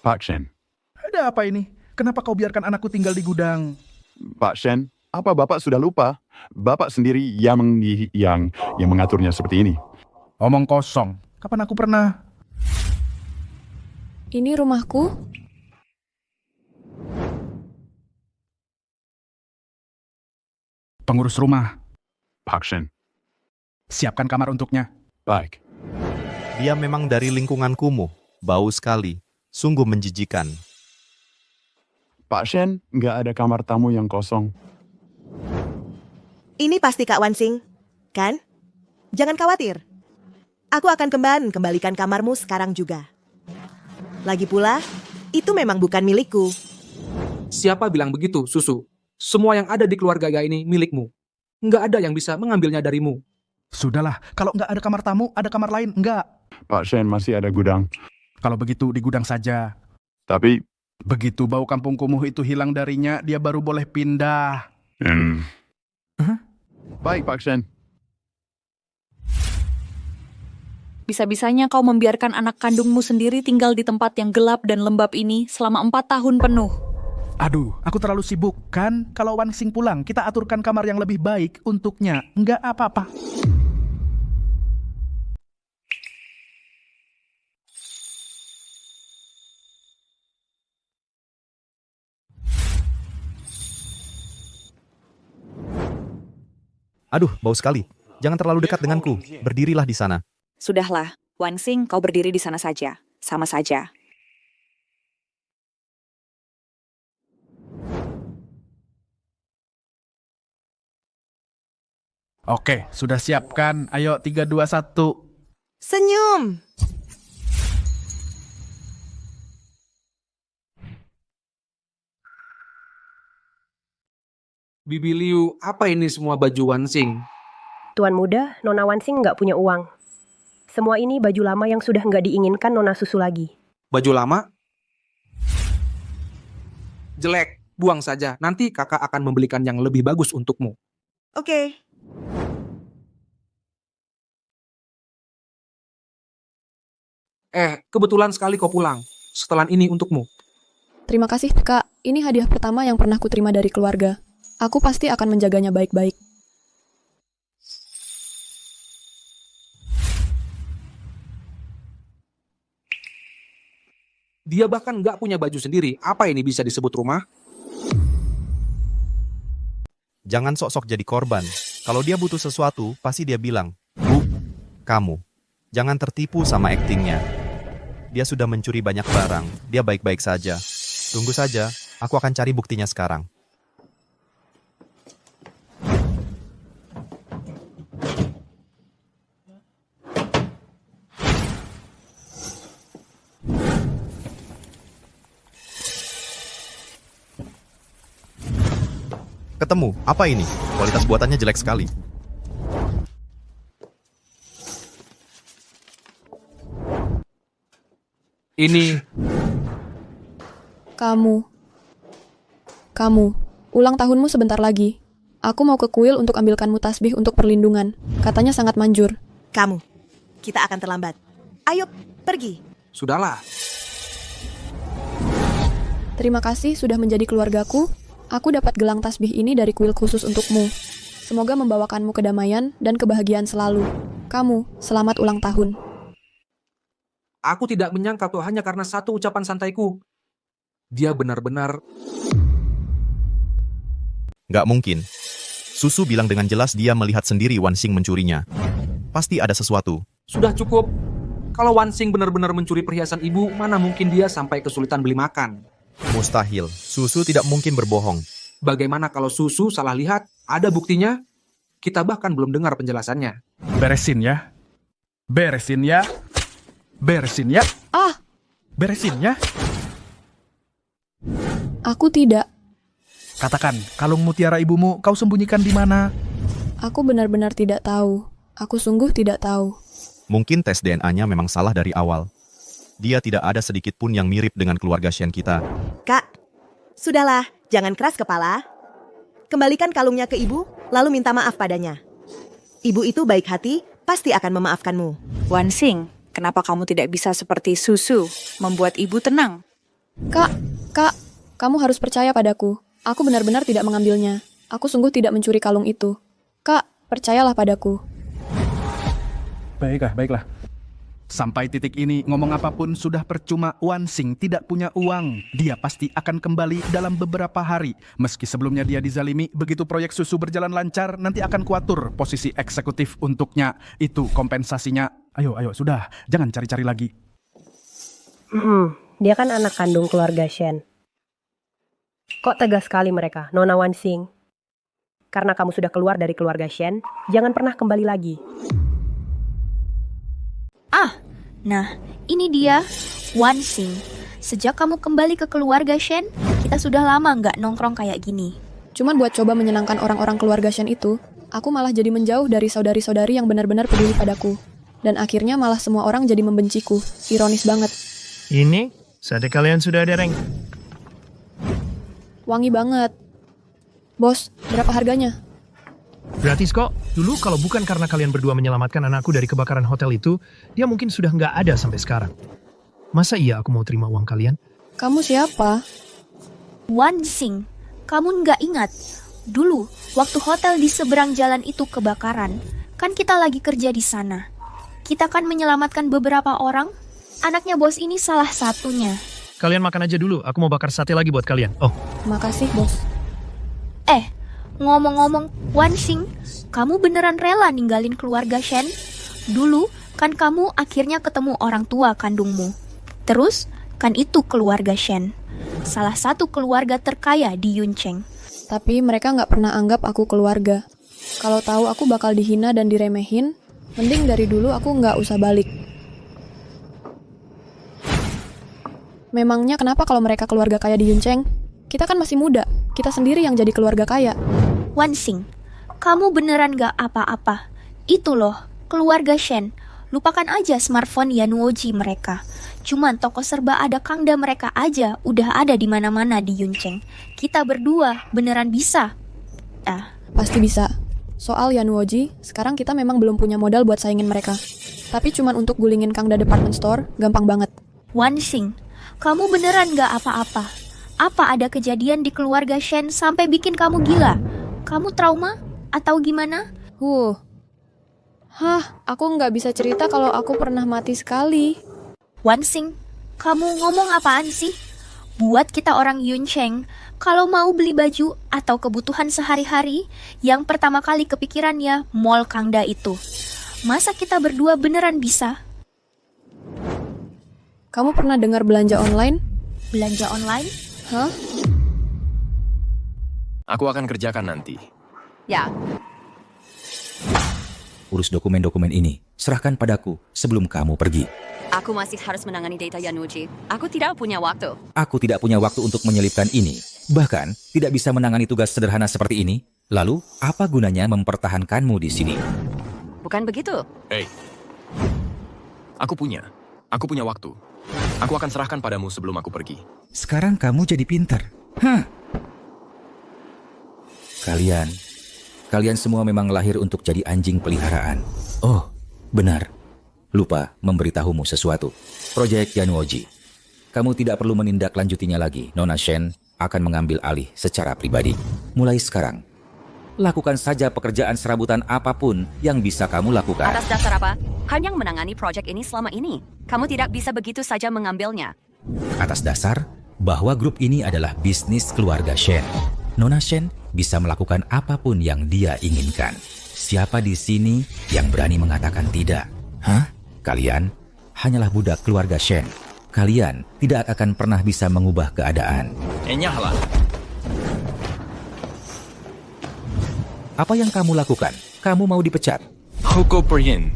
Pak Shen. Ada apa ini? Kenapa kau biarkan anakku tinggal di gudang? Pak Shen, apa Bapak sudah lupa? Bapak sendiri yang mengaturnya seperti ini. Omong kosong. Kapan aku pernah? Ini rumahku. Pengurus rumah. Pak Shen. Siapkan kamar untuknya. Baik. Dia memang dari lingkungan kumuh, bau sekali, sungguh menjijikan. Pak Shen, nggak ada kamar tamu yang kosong. Ini pasti Kak Wansing, kan? Jangan khawatir. Aku akan kembalikan kamarmu sekarang juga. Lagi pula, itu memang bukan milikku. Siapa bilang begitu, Susu? Semua yang ada di keluarga ini milikmu. Nggak ada yang bisa mengambilnya darimu. Sudahlah, kalau nggak ada kamar tamu, ada kamar lain, enggak. Pak Shen, masih ada gudang. Kalau begitu, di gudang saja. Tapi... Begitu bau kampung kumuh itu hilang darinya, dia baru boleh pindah. Baik, Pak Shen. Bisa-bisanya kau membiarkan anak kandungmu sendiri tinggal di tempat yang gelap dan lembab ini selama 4 tahun penuh. Aduh, aku terlalu sibuk kan? Kalau Wansing pulang, kita aturkan kamar yang lebih baik untuknya. Enggak apa-apa. Aduh, bau sekali. Jangan terlalu dekat denganku. Berdirilah di sana. Sudahlah, Wansing, kau berdiri di sana saja. Sama saja. Oke, sudah siapkan. Ayo, 3, 2, 1. Senyum! Bibi Liu, apa ini semua baju Wansing? Tuan Muda, Nona Wansing nggak punya uang. Semua ini baju lama yang sudah nggak diinginkan Nona Susu lagi. Baju lama? Jelek, buang saja. Nanti kakak akan membelikan yang lebih bagus untukmu. Oke. Kebetulan sekali kau pulang. Setelan ini untukmu. Terima kasih, Kak. Ini hadiah pertama yang pernah kuterima dari keluarga. Aku pasti akan menjaganya baik-baik. Dia bahkan nggak punya baju sendiri. Apa ini bisa disebut rumah? Jangan sok-sok jadi korban. Kalau dia butuh sesuatu, pasti dia bilang, Bu, kamu. Jangan tertipu sama aktingnya. Dia sudah mencuri banyak barang. Dia baik-baik saja. Tunggu saja, aku akan cari buktinya sekarang. Ketemu, apa ini? Kualitas buatannya jelek sekali. Ini... Kamu, ulang tahunmu sebentar lagi. Aku mau ke kuil untuk ambilkanmu tasbih untuk perlindungan. Katanya sangat manjur. Kamu, kita akan terlambat. Ayo, pergi. Sudahlah. Terima kasih sudah menjadi keluargaku. Aku dapat gelang tasbih ini dari kuil khusus untukmu. Semoga membawakanmu kedamaian dan kebahagiaan selalu. Kamu, selamat ulang tahun. Aku tidak menyangka tuh hanya karena satu ucapan santaiku. Dia benar-benar... Nggak mungkin. Susu bilang dengan jelas dia melihat sendiri Wansing mencurinya. Pasti ada sesuatu. Sudah cukup. Kalau Wansing benar-benar mencuri perhiasan ibu, mana mungkin dia sampai kesulitan beli makan? Mustahil. Susu tidak mungkin berbohong. Bagaimana kalau Susu salah lihat? Ada buktinya? Kita bahkan belum dengar penjelasannya. Beresin ya. Beresin ya. Beresin ya. Beresin ya. Aku tidak. Katakan, kalung mutiara ibumu kau sembunyikan di mana? Aku benar-benar tidak tahu. Aku sungguh tidak tahu. Mungkin tes DNA-nya memang salah dari awal. Dia tidak ada sedikit pun yang mirip dengan keluarga Shen kita. Kak, sudahlah, jangan keras kepala. Kembalikan kalungnya ke ibu, lalu minta maaf padanya. Ibu itu baik hati, pasti akan memaafkanmu. Wansing, kenapa kamu tidak bisa seperti Susu, membuat ibu tenang? Kak, kamu harus percaya padaku. Aku benar-benar tidak mengambilnya. Aku sungguh tidak mencuri kalung itu. Kak, percayalah padaku. Baiklah. Sampai titik ini, ngomong apapun sudah percuma. Wansing tidak punya uang. Dia pasti akan kembali dalam beberapa hari. Meski sebelumnya dia dizalimi, begitu proyek susu berjalan lancar, nanti akan kuatur posisi eksekutif untuknya. Itu kompensasinya. Ayo, sudah. Jangan cari-cari lagi. Dia kan anak kandung keluarga Shen. Kok tegas sekali mereka, Nona Wansing? Karena kamu sudah keluar dari keluarga Shen, jangan pernah kembali lagi. Nah, ini dia, Wansing. Sejak kamu kembali ke keluarga Shen, kita sudah lama nggak nongkrong kayak gini. Cuman buat coba menyenangkan orang-orang keluarga Shen itu, aku malah jadi menjauh dari saudari-saudari yang benar-benar peduli padaku. Dan akhirnya malah semua orang jadi membenciku. Ironis banget. Ini, sate kalian sudah ada, Reng. Wangi banget. Bos, berapa harganya? Gratis kok. Dulu kalau bukan karena kalian berdua menyelamatkan anakku dari kebakaran hotel itu, dia mungkin sudah nggak ada sampai sekarang. Masa iya aku mau terima uang kalian? Kamu siapa? Wansing, kamu nggak ingat? Dulu, waktu hotel di seberang jalan itu kebakaran, kan kita lagi kerja di sana. Kita kan menyelamatkan beberapa orang. Anaknya bos ini salah satunya. Kalian makan aja dulu, aku mau bakar sate lagi buat kalian. Oh, Makasih, bos. Ngomong-ngomong, Wansing, kamu beneran rela ninggalin keluarga Shen? Dulu, kan kamu akhirnya ketemu orang tua kandungmu. Terus, kan itu keluarga Shen. Salah satu keluarga terkaya di Yuncheng. Tapi mereka nggak pernah anggap aku keluarga. Kalau tahu aku bakal dihina dan diremehin, mending dari dulu aku nggak usah balik. Memangnya kenapa kalau mereka keluarga kaya di Yuncheng? Kita kan masih muda, kita sendiri yang jadi keluarga kaya. Wansing, kamu beneran gak apa-apa. Itu loh, keluarga Shen. Lupakan aja smartphone Yanuoji mereka. Cuman toko serba ada Kangda mereka aja udah ada di mana-mana di Yuncheng. Kita berdua beneran bisa. Pasti bisa. Soal Yanuoji, sekarang kita memang belum punya modal buat saingin mereka. Tapi cuman untuk gulingin Kangda Department Store, gampang banget. Wansing, kamu beneran gak apa-apa. Apa ada kejadian di keluarga Shen sampai bikin kamu gila? Kamu trauma? Atau gimana? Aku nggak bisa cerita kalau aku pernah mati sekali. Wansing, kamu ngomong apaan sih? Buat kita orang Yuncheng, kalau mau beli baju atau kebutuhan sehari-hari, yang pertama kali kepikirannya mall Kangda itu. Masa kita berdua beneran bisa? Kamu pernah dengar belanja online? Belanja online? Hah? Aku akan kerjakan nanti. Ya, Urus dokumen-dokumen ini, serahkan padaku sebelum kamu pergi. aku masih harus menangani data Yanuji. Aku tidak punya waktu. Aku tidak punya waktu untuk menyelipkan ini. Bahkan, tidak bisa menangani tugas sederhana seperti ini. Lalu, apa gunanya mempertahankanmu di sini? Bukan begitu? Aku punya waktu. Aku akan serahkan padamu sebelum aku pergi. Sekarang kamu jadi pintar. Kalian semua memang lahir untuk jadi anjing peliharaan. Oh, benar. Lupa memberitahumu sesuatu. Proyek Yanuoji. Kamu tidak perlu menindaklanjutinya lagi. Nona Shen akan mengambil alih secara pribadi. Mulai sekarang, lakukan saja pekerjaan serabutan apapun yang bisa kamu lakukan. Atas dasar apa? Hanya menangani proyek ini selama ini. Kamu tidak bisa begitu saja mengambilnya. Atas dasar bahwa grup ini adalah bisnis keluarga Shen. Nona Shen bisa melakukan apapun yang dia inginkan. Siapa di sini yang berani mengatakan tidak? Kalian hanyalah budak keluarga Shen. Kalian tidak akan pernah bisa mengubah keadaan. Enyahlah. Apa yang kamu lakukan? Kamu mau dipecat? Hoko Peryin.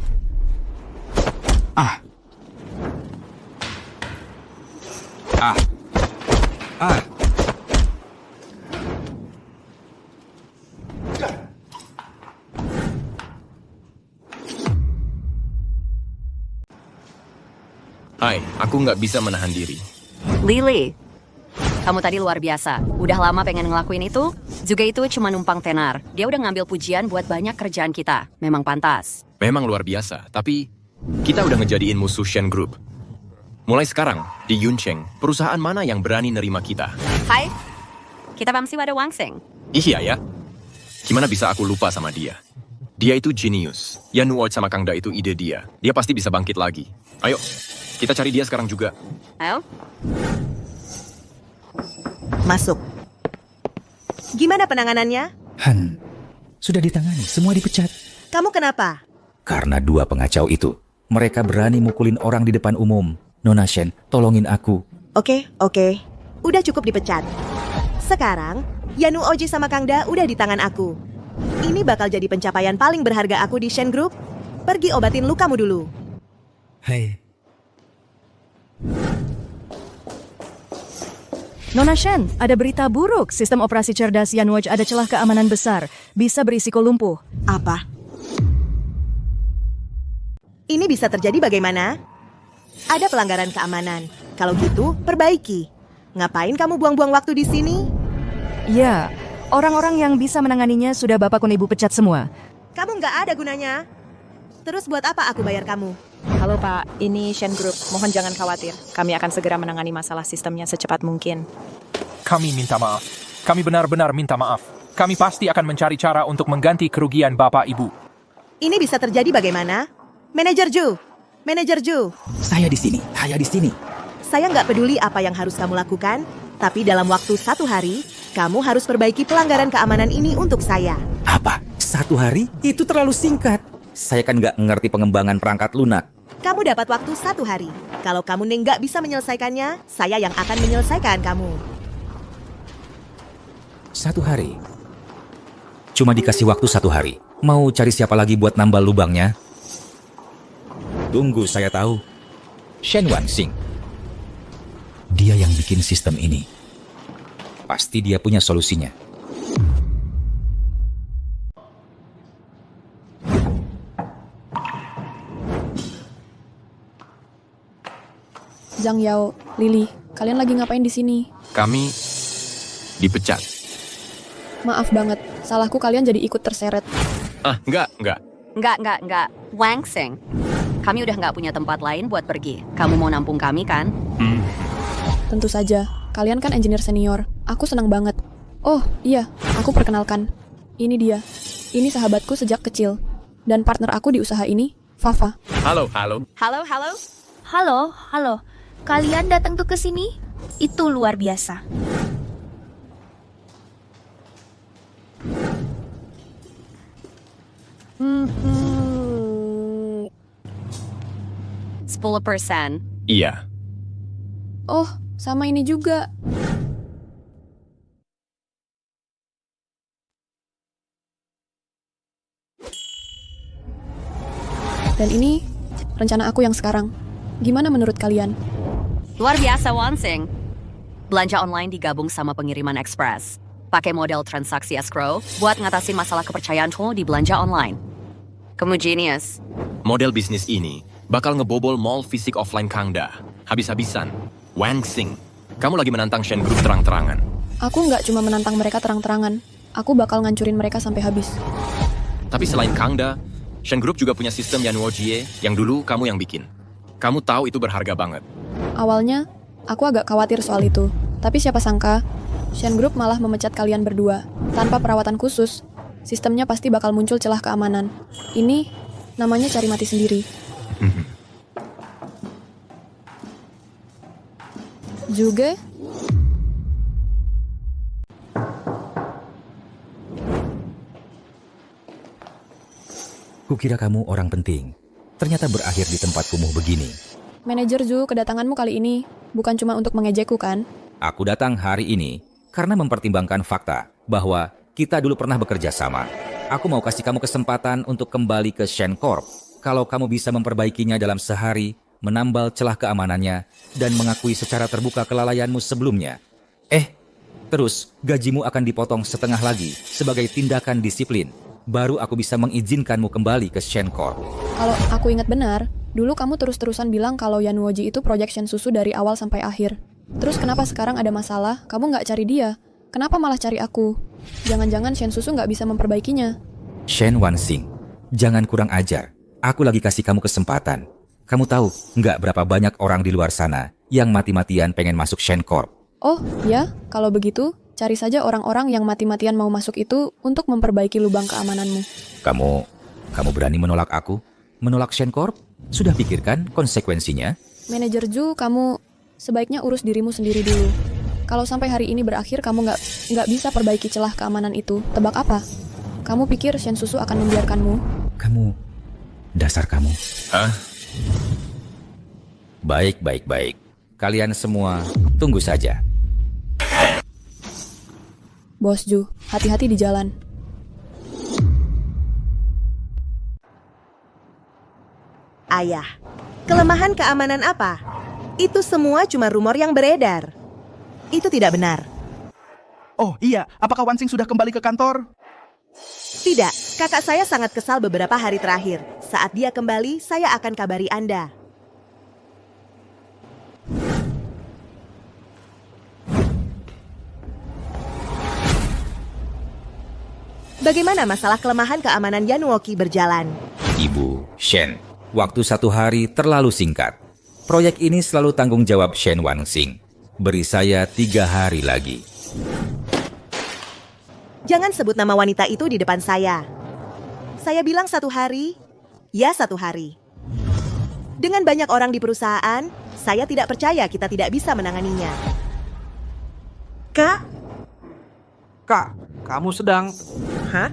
Hai, aku nggak bisa menahan diri. Lily, kamu tadi luar biasa. Udah lama pengen ngelakuin itu. Juga itu cuma numpang tenar. Dia udah ngambil pujian buat banyak kerjaan kita. Memang pantas. Memang luar biasa, tapi kita udah ngejadiin musuh Shen Group. Mulai sekarang, di Yuncheng, perusahaan mana yang berani nerima kita? Hai, kita masih pada Wangsing. Iya ya. Gimana bisa aku lupa sama dia? Dia itu jenius. Yan Nuoj sama Kang Da itu ide dia. Dia pasti bisa bangkit lagi. Ayo, kita cari dia sekarang juga. Ayo. Masuk. Gimana penanganannya? Han, sudah ditangani, semua dipecat. Kamu kenapa? Karena dua pengacau itu. Mereka berani mukulin orang di depan umum. Nona Shen, tolongin aku. Oke. Udah cukup dipecat. Sekarang, Yanu Oji sama Kang Da udah di tangan aku. Ini bakal jadi pencapaian paling berharga aku di Shen Group. Pergi obatin lukamu dulu. Hai. Nona Shen, ada berita buruk. Sistem operasi cerdas Yanwoj ada celah keamanan besar. Bisa berisiko lumpuh. Apa? Ini bisa terjadi bagaimana? Ada pelanggaran keamanan. Kalau gitu, perbaiki. Ngapain kamu buang-buang waktu di sini? Ya, orang-orang yang bisa menanganinya sudah bapak dan ibu pecat semua. Kamu nggak ada gunanya. Terus buat apa aku bayar kamu? Halo Pak, ini Shen Group. Mohon jangan khawatir. Kami akan segera menangani masalah sistemnya secepat mungkin. Kami minta maaf. Kami benar-benar minta maaf. Kami pasti akan mencari cara untuk mengganti kerugian Bapak Ibu. Ini bisa terjadi bagaimana? Manajer Ju. Saya di sini. Saya nggak peduli apa yang harus kamu lakukan, tapi dalam waktu 1 hari, kamu harus perbaiki pelanggaran keamanan ini untuk saya. Apa? 1 hari? Itu terlalu singkat. Saya kan nggak ngerti pengembangan perangkat lunak. Kamu dapat waktu 1 hari. Kalau kamu nggak bisa menyelesaikannya, saya yang akan menyelesaikan kamu. 1 hari? Cuma dikasih waktu 1 hari. Mau cari siapa lagi buat nambal lubangnya? Tunggu, saya tahu. Shen Wanxing. Dia yang bikin sistem ini. Pasti dia punya solusinya. Zhang Yao, Lily, kalian lagi ngapain di sini? Kami dipecat. Maaf banget, salahku kalian jadi ikut terseret. Enggak. Enggak. Wangsing. Kami udah nggak punya tempat lain buat pergi. Kamu mau nampung kami kan? Tentu saja, kalian kan engineer senior. Aku senang banget. Oh, iya, aku perkenalkan. Ini dia. Ini sahabatku sejak kecil. Dan partner aku di usaha ini, Fafa. Halo. Halo. Kalian datang tuh ke sini? Itu luar biasa. %10. Iya. Oh, sama ini juga. Dan ini rencana aku yang sekarang. Gimana menurut kalian? Luar biasa, Wansing. Belanja online digabung sama pengiriman ekspres. Pakai model transaksi escrow buat ngatasin masalah kepercayaan tuh di belanja online. Kamu genius. Model bisnis ini bakal ngebobol mall fisik offline Kang Da. Habis-habisan. Wangsing. Kamu lagi menantang Shen Group terang-terangan. Aku nggak cuma menantang mereka terang-terangan. Aku bakal ngancurin mereka sampai habis. Tapi selain Kang Da, Shen Group juga punya sistem Yanwojie yang dulu kamu yang bikin. Kamu tahu itu berharga banget. Awalnya, aku agak khawatir soal itu. Tapi siapa sangka, Shen Group malah memecat kalian berdua. Tanpa perawatan khusus, sistemnya pasti bakal muncul celah keamanan. Ini namanya cari mati sendiri. Juga, Kukira kamu orang penting. Ternyata berakhir di tempat kumuh begini. Manajer Zhu, kedatanganmu kali ini bukan cuma untuk mengejekku kan? Aku datang hari ini karena mempertimbangkan fakta bahwa kita dulu pernah bekerja sama. Aku mau kasih kamu kesempatan untuk kembali ke Shen Corp. Kalau kamu bisa memperbaikinya dalam sehari, menambal celah keamanannya, dan mengakui secara terbuka kelalaianmu sebelumnya. Terus gajimu akan dipotong setengah lagi sebagai tindakan disiplin. baru aku bisa mengizinkanmu kembali ke Shencorp. Kalau aku ingat benar, dulu kamu terus-terusan bilang kalau Yanuoji itu proyection susu dari awal sampai akhir. Terus kenapa sekarang ada masalah, kamu nggak cari dia? Kenapa malah cari aku? Jangan-jangan Shen Susu nggak bisa memperbaikinya. Shen Wanxing, jangan kurang ajar. Aku lagi kasih kamu kesempatan. Kamu tahu, nggak berapa banyak orang di luar sana yang mati-matian pengen masuk Shencorp. Oh, ya? Kalau begitu, cari saja orang-orang yang mati-matian mau masuk itu untuk memperbaiki lubang keamananmu. Kamu berani menolak aku? Menolak Shencorp? Sudah pikirkan konsekuensinya? Manajer Ju, kamu sebaiknya urus dirimu sendiri dulu. Kalau sampai hari ini berakhir kamu nggak bisa perbaiki celah keamanan itu, tebak apa? Kamu pikir Shen Susu akan membiarkanmu? Dasar kamu. Hah? Baik. Kalian semua tunggu saja. Bos Ju, hati-hati di jalan. Ayah, kelemahan keamanan apa? Itu semua cuma rumor yang beredar. Itu tidak benar. Oh iya, apakah Wanxing sudah kembali ke kantor? Tidak, kakak saya sangat kesal beberapa hari terakhir. Saat dia kembali, saya akan kabari Anda. Bagaimana masalah kelemahan keamanan Yanuoki berjalan? Ibu, Shen, waktu 1 hari terlalu singkat. Proyek ini selalu tanggung jawab Shen Wanxing. Beri saya 3 hari lagi. Jangan sebut nama wanita itu di depan saya. Saya bilang 1 hari, ya 1 hari. Dengan banyak orang di perusahaan, saya tidak percaya kita tidak bisa menanganinya. Kak, kamu sedang... Hah?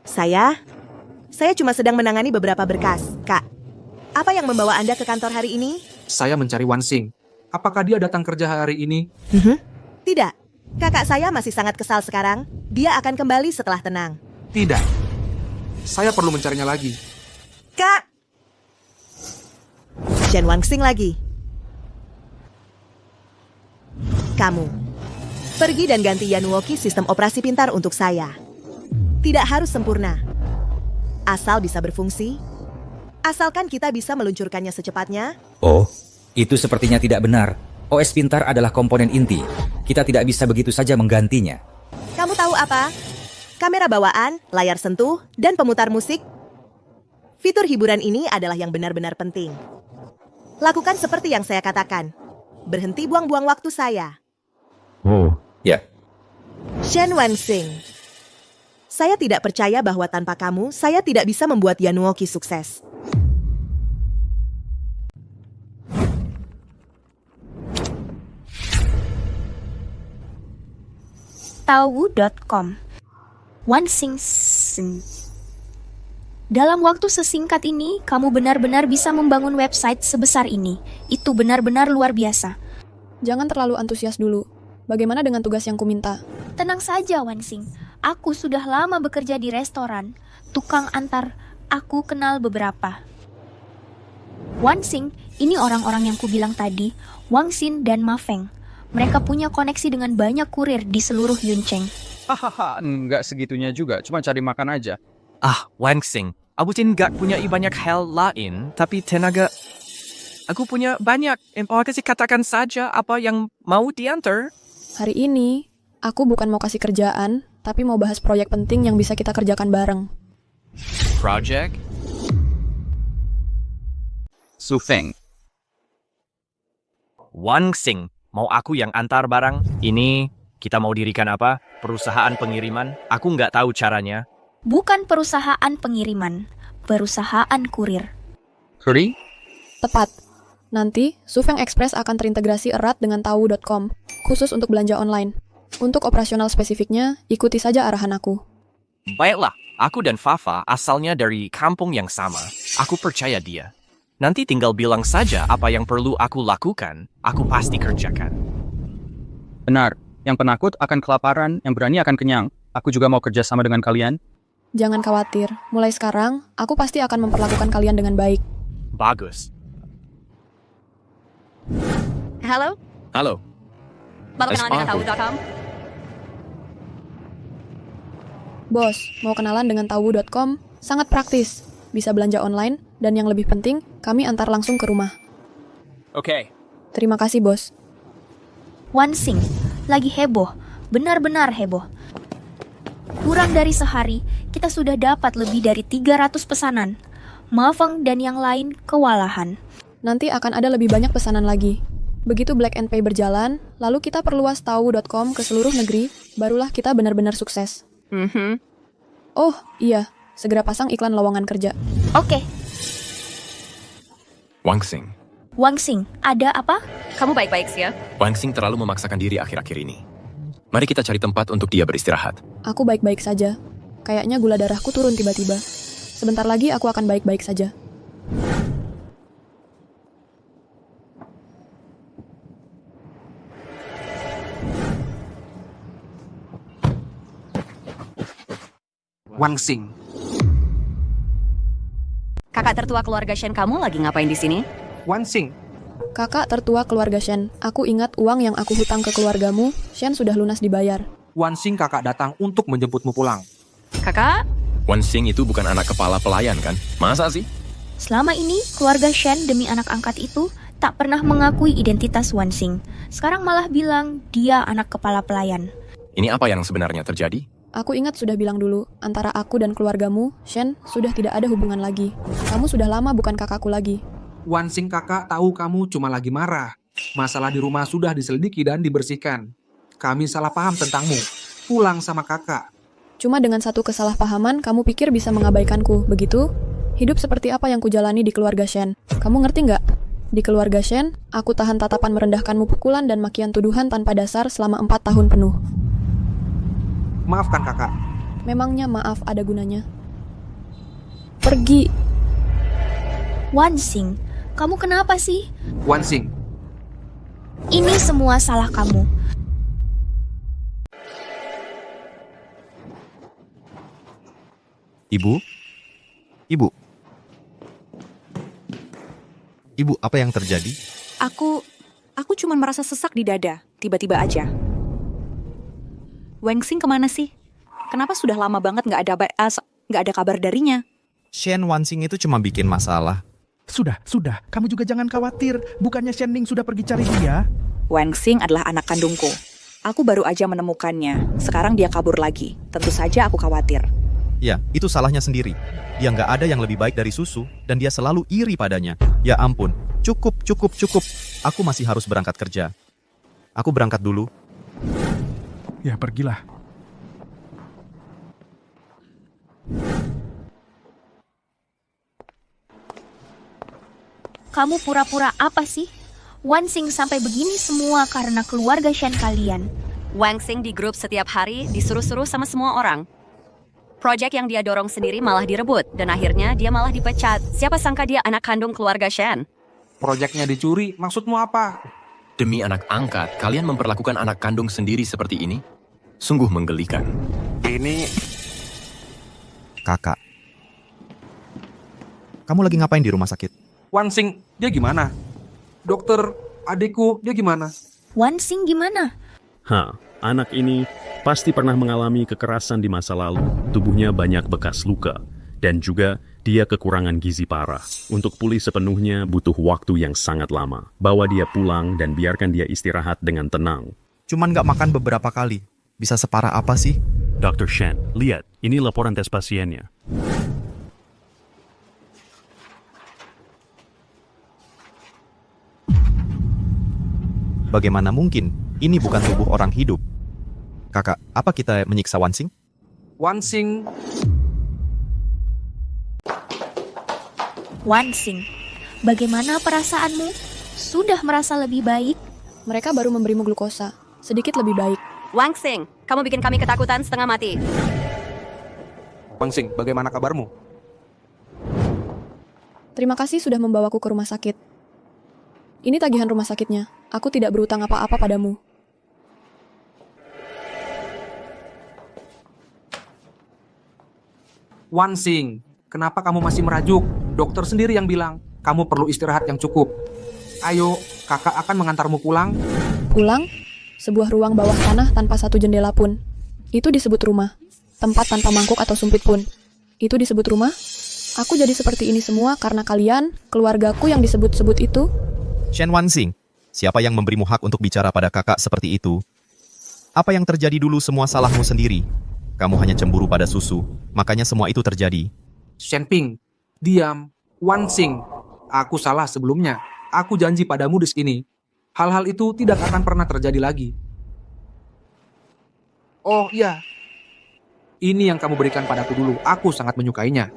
Saya cuma sedang menangani beberapa berkas, Kak. Apa yang membawa Anda ke kantor hari ini? Saya mencari Wanxing. Apakah dia datang kerja hari ini? Tidak. Kakak saya masih sangat kesal sekarang. Dia akan kembali setelah tenang. Tidak. Saya perlu mencarinya lagi. Kak! Shen Wanxing lagi. Kamu, pergi dan ganti Yanuoki sistem operasi pintar untuk saya. Tidak harus sempurna. Asal bisa berfungsi. Asalkan kita bisa meluncurkannya secepatnya. Oh, itu sepertinya tidak benar. OS pintar adalah komponen inti. Kita tidak bisa begitu saja menggantinya. Kamu tahu apa? Kamera bawaan, layar sentuh, dan pemutar musik. Fitur hiburan ini adalah yang benar-benar penting. Lakukan seperti yang saya katakan. Berhenti buang-buang waktu saya. Oh, ya. Shen Wanxing. Saya tidak percaya bahwa tanpa kamu, saya tidak bisa membuat Yanuoki sukses. Tawu.com. Wanxing. Dalam waktu sesingkat ini, kamu benar-benar bisa membangun website sebesar ini. Itu benar-benar luar biasa. Jangan terlalu antusias dulu. Bagaimana dengan tugas yang kuminta? Tenang saja, Wanxing. Aku sudah lama bekerja di restoran. Tukang antar, aku kenal beberapa. Wanxing, ini orang-orang yang kubilang tadi, Wangxin dan Mafeng. Mereka punya koneksi dengan banyak kurir di seluruh Yuncheng. Hahaha, enggak segitunya juga, cuma cari makan aja. Wanxing, Abutin nggak punya banyak hal lain, tapi tenaga... Aku punya banyak. Kasih katakan saja apa yang mau diantar. Hari ini, aku bukan mau kasih kerjaan, tapi mau bahas proyek penting yang bisa kita kerjakan bareng. Project? Sufeng. Wanxing, mau aku yang antar barang? Ini, kita mau dirikan apa? Perusahaan pengiriman? Aku nggak tahu caranya. Bukan perusahaan pengiriman, perusahaan kurir. Kurir? Tepat. Nanti, Sufeng Express akan terintegrasi erat dengan Tawu.com, khusus untuk belanja online. Untuk operasional spesifiknya, ikuti saja arahan aku. Baiklah, aku dan Fafa asalnya dari kampung yang sama. Aku percaya dia. Nanti tinggal bilang saja apa yang perlu aku lakukan, aku pasti kerjakan. Benar, yang penakut akan kelaparan, yang berani akan kenyang. Aku juga mau kerja sama dengan kalian. Jangan khawatir, mulai sekarang, aku pasti akan memperlakukan kalian dengan baik. Bagus. Halo? Halo. Baru kenalan dengan Tawu.com? Bos, mau kenalan dengan Tawu.com? Sangat praktis. Bisa belanja online, dan yang lebih penting, kami antar langsung ke rumah. Oke. Terima kasih, bos. Wansing, lagi heboh. Benar-benar heboh. Kurang dari sehari, kita sudah dapat lebih dari 300 pesanan. Mafeng dan yang lain kewalahan. Nanti akan ada lebih banyak pesanan lagi. Begitu Black and Pay berjalan, lalu kita perluas Tawu.com ke seluruh negeri, barulah kita benar-benar sukses. Oh, iya. Segera pasang iklan lowongan kerja. Oke. Wangsing. Wangsing, ada apa? Kamu baik-baik sih ya? Wangsing terlalu memaksakan diri akhir-akhir ini. Mari kita cari tempat untuk dia beristirahat. Aku baik-baik saja. Kayaknya gula darahku turun tiba-tiba. Sebentar lagi aku akan baik-baik saja. Wangsing. Kakak tertua keluarga Shen kamu lagi ngapain di sini? Wangsing. Kakak tertua keluarga Shen, aku ingat uang yang aku hutang ke keluargamu, Shen sudah lunas dibayar. Wansing kakak datang untuk menjemputmu pulang. Kakak? Wansing itu bukan anak kepala pelayan kan? Masa sih? Selama ini, keluarga Shen demi anak angkat itu tak pernah mengakui identitas Wansing. Sekarang malah bilang dia anak kepala pelayan. Ini apa yang sebenarnya terjadi? Aku ingat sudah bilang dulu, antara aku dan keluargamu, Shen, sudah tidak ada hubungan lagi. Kamu sudah lama bukan kakakku lagi. Wansing kakak tahu kamu cuma lagi marah. Masalah di rumah sudah diselidiki dan dibersihkan. Kami salah paham tentangmu. Pulang sama kakak. Cuma dengan satu kesalahpahaman, kamu pikir bisa mengabaikanku, begitu? Hidup seperti apa yang kujalani di keluarga Shen? Kamu ngerti nggak? Di keluarga Shen, aku tahan tatapan merendahkanmu, pukulan dan makian tuduhan tanpa dasar selama 4 tahun penuh. Maafkan kakak. Memangnya maaf ada gunanya? Pergi. Wansing, kamu kenapa sih? Wansing. Ini semua salah kamu. Ibu? Ibu? Ibu, apa yang terjadi? Aku cuma merasa sesak di dada, tiba-tiba aja. Wangsing kemana sih? Kenapa sudah lama banget nggak ada kabar darinya? Shen Wansing itu cuma bikin masalah. Sudah. Kamu juga jangan khawatir. Bukannya Shen Ning sudah pergi cari dia? Wangsing adalah anak kandungku. Aku baru aja menemukannya. Sekarang dia kabur lagi. Tentu saja aku khawatir. Ya, itu salahnya sendiri. Dia nggak ada yang lebih baik dari Susu, dan dia selalu iri padanya. Ya ampun, cukup. Aku masih harus berangkat kerja. Aku berangkat dulu. Ya, pergilah. Kamu pura-pura apa sih? Wansing sampai begini semua karena keluarga Shen kalian. Wangsing di grup setiap hari disuruh-suruh sama semua orang. Proyek yang dia dorong sendiri malah direbut, dan akhirnya dia malah dipecat. Siapa sangka dia anak kandung keluarga Shen? Proyeknya dicuri, maksudmu apa? Demi anak angkat, kalian memperlakukan anak kandung sendiri seperti ini? Sungguh menggelikan. Ini... Kakak. Kamu lagi ngapain di rumah sakit? Wansing, dia gimana? Dokter, adikku, dia gimana? Wansing gimana? Anak ini pasti pernah mengalami kekerasan di masa lalu. Tubuhnya banyak bekas luka. Dan juga dia kekurangan gizi parah. Untuk pulih sepenuhnya butuh waktu yang sangat lama. Bawa dia pulang dan biarkan dia istirahat dengan tenang. Cuman nggak makan beberapa kali. Bisa separah apa sih? Dr. Shen, lihat. Ini laporan tes pasiennya. Bagaimana mungkin? Ini bukan tubuh orang hidup. Kakak, apa kita menyiksa Wansing? Wansing, bagaimana perasaanmu? Sudah merasa lebih baik? Mereka baru memberimu glukosa. Sedikit lebih baik. Wangsing, kamu bikin kami ketakutan setengah mati. Wangsing, bagaimana kabarmu? Terima kasih sudah membawaku ke rumah sakit. Ini tagihan rumah sakitnya. Aku tidak berutang apa-apa padamu. Wansing, kenapa kamu masih merajuk? Dokter sendiri yang bilang, kamu perlu istirahat yang cukup. Ayo, kakak akan mengantarmu pulang. Pulang? Sebuah ruang bawah tanah tanpa satu jendela pun. Itu disebut rumah. tempat tanpa mangkuk atau sumpit pun. Itu disebut rumah? Aku jadi seperti ini semua karena kalian, keluargaku yang disebut-sebut itu. Shen Wanxing, siapa yang memberimu hak untuk bicara pada kakak seperti itu? Apa yang terjadi dulu semua salahmu sendiri. Kamu hanya cemburu pada susu, makanya semua itu terjadi. Shenping, diam. Wanxing, aku salah sebelumnya. Aku janji padamu di sini. Hal-hal itu tidak akan pernah terjadi lagi. Oh iya, ini yang kamu berikan padaku dulu. Aku sangat menyukainya.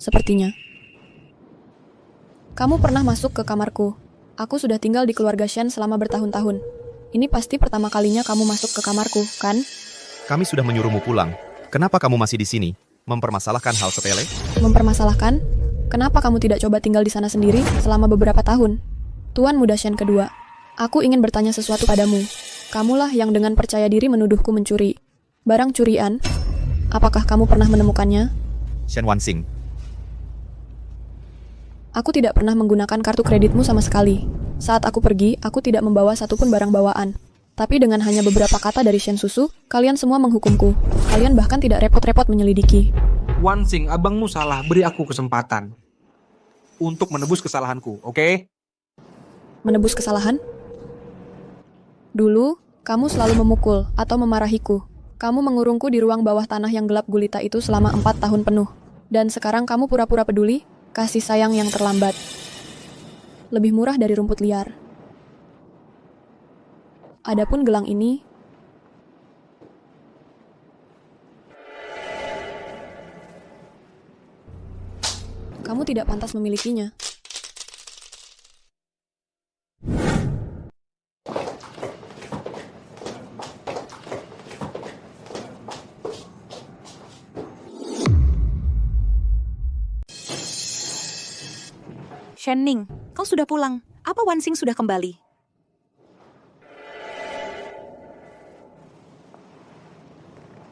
Sepertinya. Kamu pernah masuk ke kamarku. Aku sudah tinggal di keluarga Shen selama bertahun-tahun. Ini pasti pertama kalinya kamu masuk ke kamarku, kan? Kami sudah menyuruhmu pulang. Kenapa kamu masih di sini? Mempermasalahkan hal sepele? Mempermasalahkan? Kenapa kamu tidak coba tinggal di sana sendiri selama beberapa tahun? Tuan Muda Shen kedua, aku ingin bertanya sesuatu padamu. Kamulah yang dengan percaya diri menuduhku mencuri. Barang curian, apakah kamu pernah menemukannya? Shen Wanxing, Aku tidak pernah menggunakan kartu kreditmu sama sekali. Saat aku pergi, aku tidak membawa satupun barang bawaan. Tapi dengan hanya beberapa kata dari Shen Susu, kalian semua menghukumku. Kalian bahkan tidak repot-repot menyelidiki. Wanxing, abangmu salah. Beri aku kesempatan untuk menebus kesalahanku, oke? Menebus kesalahan? Dulu, kamu selalu memukul atau memarahiku. Kamu mengurungku di ruang bawah tanah yang gelap gulita itu selama 4 tahun penuh. Dan sekarang kamu pura-pura peduli? Kasih sayang yang terlambat. Lebih murah dari rumput liar. Adapun gelang ini, kamu tidak pantas memilikinya. Shen Ning, kau sudah pulang. Apa Wanxing sudah kembali?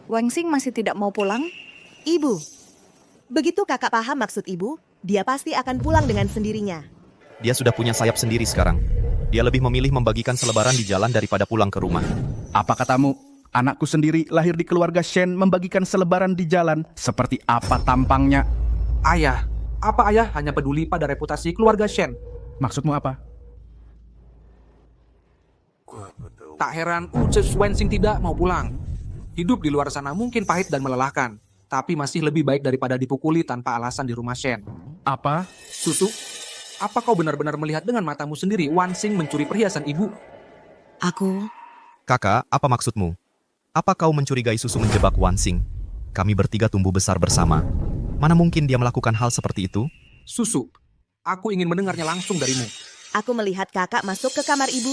Wanxing masih tidak mau pulang? Ibu, begitu kakak paham maksud ibu, dia pasti akan pulang dengan sendirinya. dia sudah punya sayap sendiri sekarang. Dia lebih memilih membagikan selebaran di jalan daripada pulang ke rumah. Apa katamu? Anakku sendiri lahir di keluarga Shen membagikan selebaran di jalan. Seperti apa tampangnya? Ayah, apa ayah hanya peduli pada reputasi keluarga Shen? Maksudmu apa? Tak heran Uces Wanxing tidak mau pulang. Hidup di luar sana mungkin pahit dan melelahkan, tapi masih lebih baik daripada dipukuli tanpa alasan di rumah Shen. Apa? Susu, apa kau benar-benar melihat dengan matamu sendiri Wanxing mencuri perhiasan ibu? Aku... Kakak, apa maksudmu? Apa kau mencurigai Susu menjebak Wanxing? Kami bertiga tumbuh besar bersama. Mana mungkin dia melakukan hal seperti itu? Susu, aku ingin mendengarnya langsung darimu. Aku melihat kakak masuk ke kamar ibu.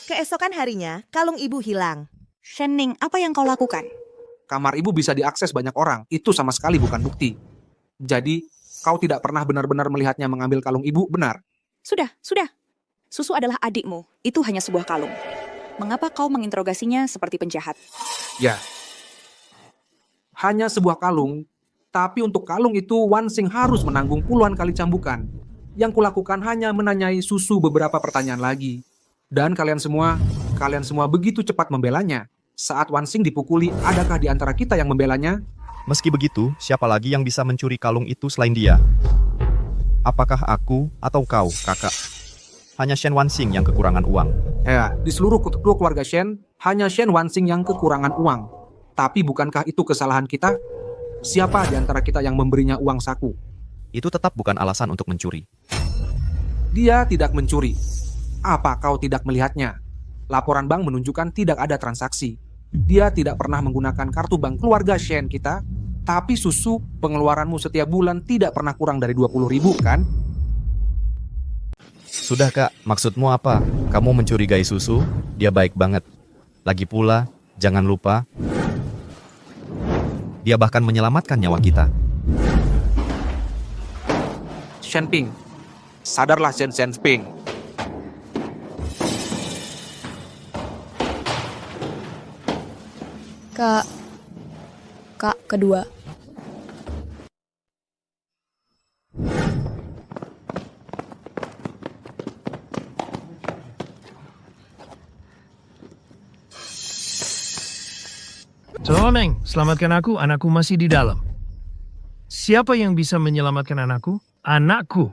Keesokan harinya, kalung ibu hilang. Shen Ning, apa yang kau lakukan? Kamar ibu bisa diakses banyak orang, itu sama sekali bukan bukti. Jadi, kau tidak pernah benar-benar melihatnya mengambil kalung ibu, benar? Sudah. Susu adalah adikmu, itu hanya sebuah kalung. Mengapa kau menginterogasinya seperti penjahat? Ya. Hanya sebuah kalung, tapi untuk kalung itu Wanxing harus menanggung puluhan kali cambukan. Yang kulakukan hanya menanyai Susu beberapa pertanyaan lagi. Dan kalian semua begitu cepat membelanya. Saat Wanxing dipukuli, adakah di antara kita yang membelanya? Meski begitu, siapa lagi yang bisa mencuri kalung itu selain dia? Apakah aku atau kau, kakak? Hanya Shen Wanxing yang kekurangan uang. Ya, di seluruh keluarga Shen, hanya Shen Wanxing yang kekurangan uang. Tapi bukankah itu kesalahan kita? Siapa di antara kita yang memberinya uang saku? Itu tetap bukan alasan untuk mencuri. Dia tidak mencuri. Apa kau tidak melihatnya? Laporan bank menunjukkan tidak ada transaksi. Dia tidak pernah menggunakan kartu bank keluarga Shen kita. Tapi Susu, pengeluaranmu setiap bulan tidak pernah kurang dari 20.000, kan? Sudah kak, maksudmu apa? Kamu mencurigai Susu? Dia baik banget. Lagi pula, jangan lupa, dia bahkan menyelamatkan nyawa kita. Shenping, sadarlah Shenping. Kak kedua. Meng, selamatkan aku, anakku masih di dalam. Siapa yang bisa menyelamatkan anakku? Anakku.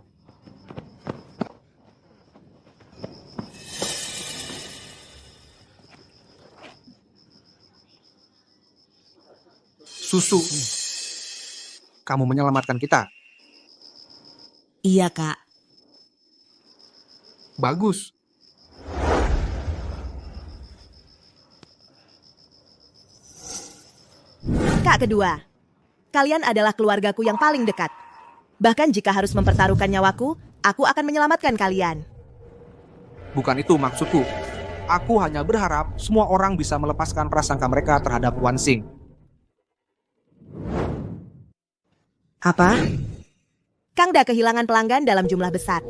Susu. Kamu menyelamatkan kita. Iya, Kak. Bagus. Kak kedua, kalian adalah keluargaku yang paling dekat. Bahkan jika harus mempertaruhkan nyawaku, aku akan menyelamatkan kalian. Bukan itu maksudku. Aku hanya berharap semua orang bisa melepaskan prasangka mereka terhadap Wansing. Apa? Kangda kehilangan pelanggan dalam jumlah besar.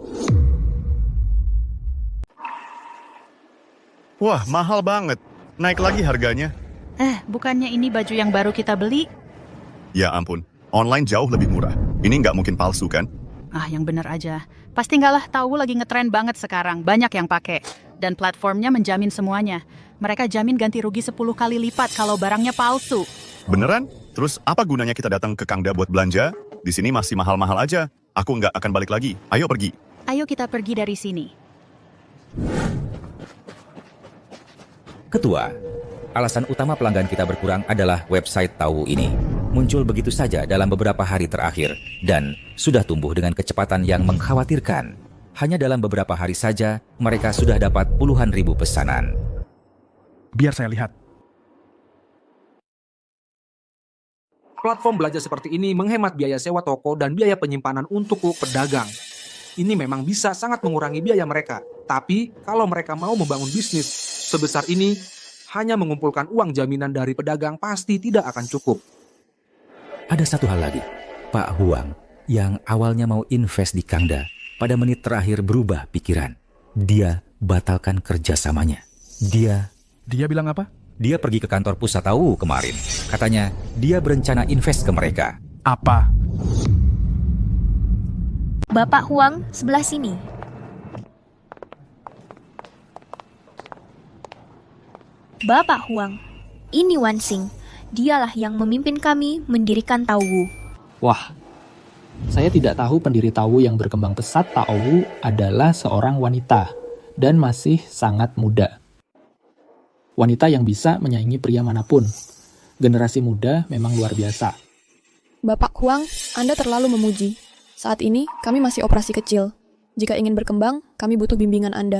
Wah, mahal banget. Naik lagi harganya. Bukannya ini baju yang baru kita beli? Ya ampun, online jauh lebih murah. Ini nggak mungkin palsu kan? Yang bener aja. Pasti nggak lah, tahu lagi ngetren banget sekarang. Banyak yang pakai. Dan platformnya menjamin semuanya. Mereka jamin ganti rugi 10 kali lipat kalau barangnya palsu. Beneran? Terus apa gunanya kita datang ke Kangda buat belanja? Di sini masih mahal-mahal aja. Aku nggak akan balik lagi. Ayo pergi. Ayo kita pergi dari sini. Ketua, alasan utama pelanggan kita berkurang adalah website Tawu ini. Muncul begitu saja dalam beberapa hari terakhir dan sudah tumbuh dengan kecepatan yang mengkhawatirkan. Hanya dalam beberapa hari saja, mereka sudah dapat puluhan ribu pesanan. Biar saya lihat. Platform belanja seperti ini menghemat biaya sewa toko dan biaya penyimpanan untuk pedagang. Ini memang bisa sangat mengurangi biaya mereka. Tapi kalau mereka mau membangun bisnis sebesar ini, hanya mengumpulkan uang jaminan dari pedagang pasti tidak akan cukup. Ada satu hal lagi, Pak Huang yang awalnya mau invest di Kangda, pada menit terakhir berubah pikiran. Dia batalkan kerjasamanya. Dia bilang apa? Dia pergi ke kantor pusat Tawu kemarin. Katanya dia berencana invest ke mereka. Apa? Bapak Huang sebelah sini. Bapak Huang, ini Wansing. Dialah yang memimpin kami mendirikan Tawu. Wah, saya tidak tahu pendiri Tawu yang berkembang pesat Tawu adalah seorang wanita dan masih sangat muda. Wanita yang bisa menyaingi pria manapun. Generasi muda memang luar biasa. Bapak Huang, Anda terlalu memuji. Saat ini, kami masih operasi kecil. Jika ingin berkembang, kami butuh bimbingan Anda.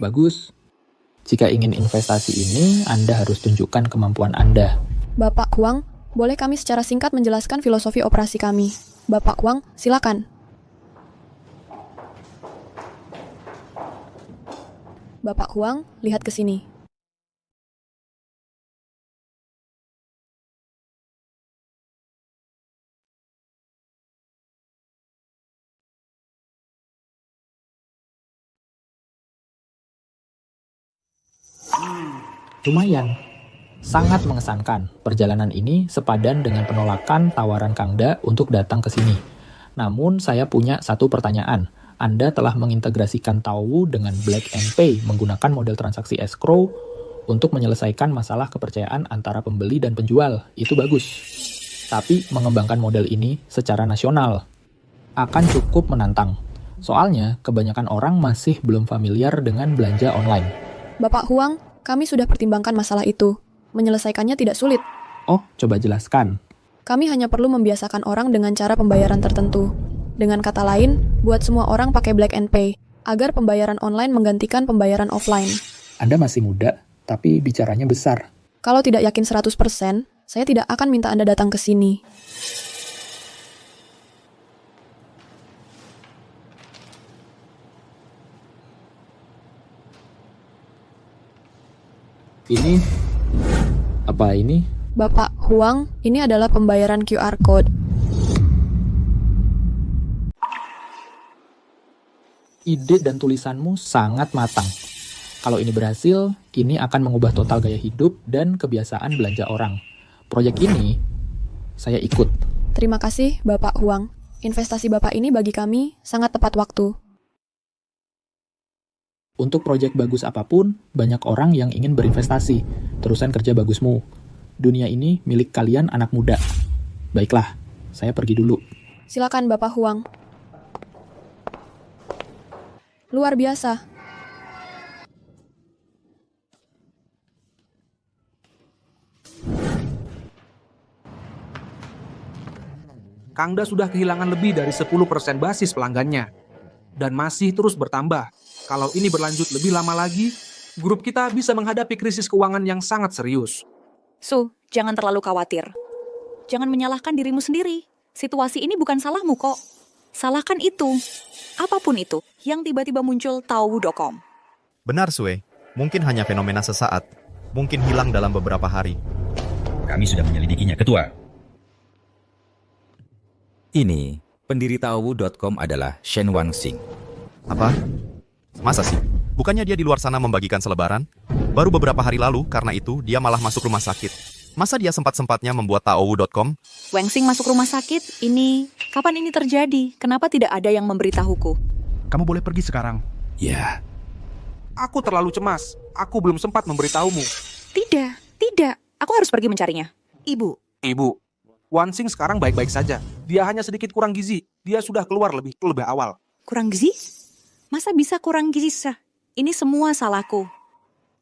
Bagus. Jika ingin investasi ini, Anda harus tunjukkan kemampuan Anda. Bapak Huang, boleh kami secara singkat menjelaskan filosofi operasi kami? Bapak Huang, silakan. Bapak Huang, lihat ke sini. Lumayan. Sangat mengesankan. Perjalanan ini sepadan dengan penolakan tawaran Kangda untuk datang ke sini. Namun saya punya satu pertanyaan. Anda telah mengintegrasikan Tawu dengan Black and Pay menggunakan model transaksi escrow untuk menyelesaikan masalah kepercayaan antara pembeli dan penjual. Itu bagus. Tapi mengembangkan model ini secara nasional akan cukup menantang. Soalnya kebanyakan orang masih belum familiar dengan belanja online. Bapak Huang, kami sudah pertimbangkan masalah itu. Menyelesaikannya tidak sulit. Oh, coba jelaskan. Kami hanya perlu membiasakan orang dengan cara pembayaran tertentu. Dengan kata lain, buat semua orang pakai Black and Pay, agar pembayaran online menggantikan pembayaran offline. Anda masih muda, tapi bicaranya besar. Kalau tidak yakin 100%, saya tidak akan minta Anda datang ke sini. Ini apa ini? Bapak Huang, ini adalah pembayaran QR Code. Ide dan tulisanmu sangat matang. Kalau ini berhasil, ini akan mengubah total gaya hidup dan kebiasaan belanja orang. Proyek ini, saya ikut. Terima kasih, Bapak Huang. Investasi Bapak ini bagi kami sangat tepat waktu. Untuk proyek bagus apapun, banyak orang yang ingin berinvestasi. Terusan kerja bagusmu. Dunia ini milik kalian anak muda. Baiklah, saya pergi dulu. Silakan Bapak Huang. Luar biasa. Kangda sudah kehilangan lebih dari 10% basis pelanggannya. Dan masih terus bertambah. Kalau ini berlanjut lebih lama lagi, grup kita bisa menghadapi krisis keuangan yang sangat serius. Su, jangan terlalu khawatir. Jangan menyalahkan dirimu sendiri. Situasi ini bukan salahmu kok. Salahkan itu. Apapun itu yang tiba-tiba muncul taowu.com. Benar, Sue. Mungkin hanya fenomena sesaat. Mungkin hilang dalam beberapa hari. Kami sudah menyelidikinya, Ketua. Ini, pendiri taowu.com adalah Shen Wanxing. Apa? Masa sih? Bukannya dia di luar sana membagikan selebaran? Baru beberapa hari lalu, karena itu dia malah masuk rumah sakit. Masa dia sempat-sempatnya membuat taowu.com? Wanxing masuk rumah sakit? Kapan ini terjadi? Kenapa tidak ada yang memberitahuku? Kamu boleh pergi sekarang. Ya. Aku terlalu cemas. Aku belum sempat memberitahumu. Tidak. Aku harus pergi mencarinya. Ibu, Wanxing sekarang baik-baik saja. Dia hanya sedikit kurang gizi. Dia sudah keluar lebih awal. Kurang gizi? Masa bisa kurang gizi? Ini semua salahku.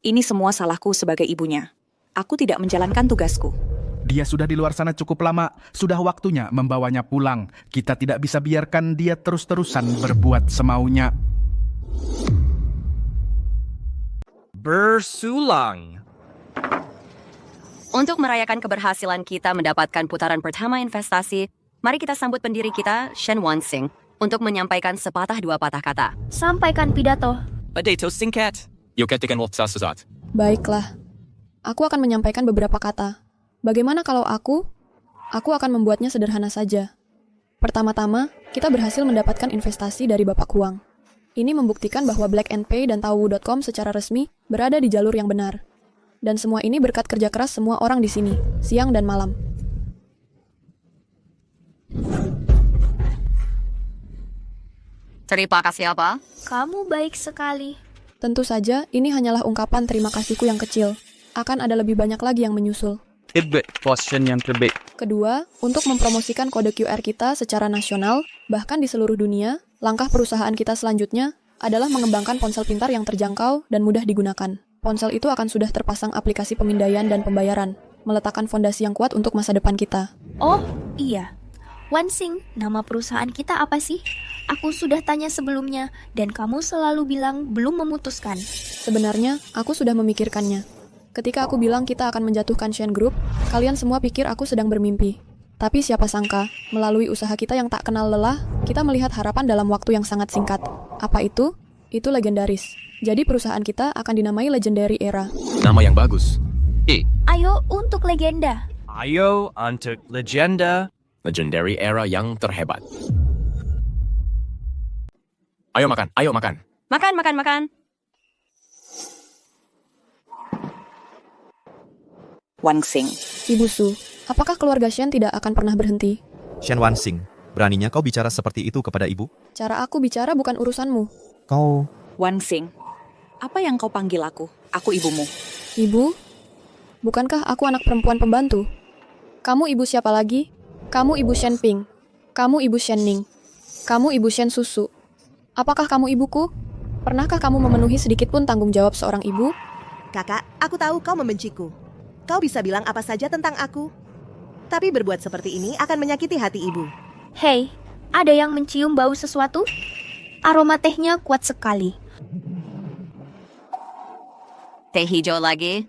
Ini semua salahku sebagai ibunya. Aku tidak menjalankan tugasku. Dia sudah di luar sana cukup lama. Sudah waktunya membawanya pulang. Kita tidak bisa biarkan dia terus-terusan berbuat semaunya. Bersulang. Untuk merayakan keberhasilan kita mendapatkan putaran pertama investasi, mari kita sambut pendiri kita, Shen Wanxing, untuk menyampaikan sepatah dua patah kata. Sampaikan pidato. Pidato singkat. Baiklah. Aku akan menyampaikan beberapa kata. Bagaimana kalau aku akan membuatnya sederhana saja. Pertama-tama, kita berhasil mendapatkan investasi dari Bapak Huang. Ini membuktikan bahwa Black & Pay dan taowu.com secara resmi berada di jalur yang benar. Dan semua ini berkat kerja keras semua orang di sini, siang dan malam. Terima kasih apa? Kamu baik sekali. Tentu saja, ini hanyalah ungkapan terima kasihku yang kecil. Akan ada lebih banyak lagi yang menyusul. Postion yang terbaik. Kedua, untuk mempromosikan kode QR kita secara nasional, bahkan di seluruh dunia, langkah perusahaan kita selanjutnya adalah mengembangkan ponsel pintar yang terjangkau dan mudah digunakan. Ponsel itu akan sudah terpasang aplikasi pemindaian dan pembayaran, meletakkan fondasi yang kuat untuk masa depan kita. Oh, iya. Wanxing, nama perusahaan kita apa sih? Aku sudah tanya sebelumnya, dan kamu selalu bilang belum memutuskan. Sebenarnya, aku sudah memikirkannya. Ketika aku bilang kita akan menjatuhkan Shen Group, kalian semua pikir aku sedang bermimpi. Tapi siapa sangka, melalui usaha kita yang tak kenal lelah, kita melihat harapan dalam waktu yang sangat singkat. Apa itu? Itu legendaris. Jadi perusahaan kita akan dinamai Legendary Era. Nama yang bagus. Ayo untuk legenda. Ayo untuk legenda. Legendary Era yang terhebat. Ayo makan. Makan. Wanxing. Ibu Su, apakah keluarga Shen tidak akan pernah berhenti? Shen Wanxing, beraninya kau bicara seperti itu kepada ibu? Cara aku bicara bukan urusanmu. Kau... Wanxing, apa yang kau panggil aku? Aku ibumu. Ibu? Bukankah aku anak perempuan pembantu? Kamu ibu siapa lagi? Kamu ibu Shen Ping. Kamu ibu Shen Ning. Kamu ibu Shen Susu. Apakah kamu ibuku? Pernahkah kamu memenuhi sedikit pun tanggung jawab seorang ibu? Kakak, aku tahu kau membenciku. Kau bisa bilang apa saja tentang aku. Tapi berbuat seperti ini akan menyakiti hati ibu. Hei, ada yang mencium bau sesuatu? Aroma tehnya kuat sekali. Teh hijau lagi?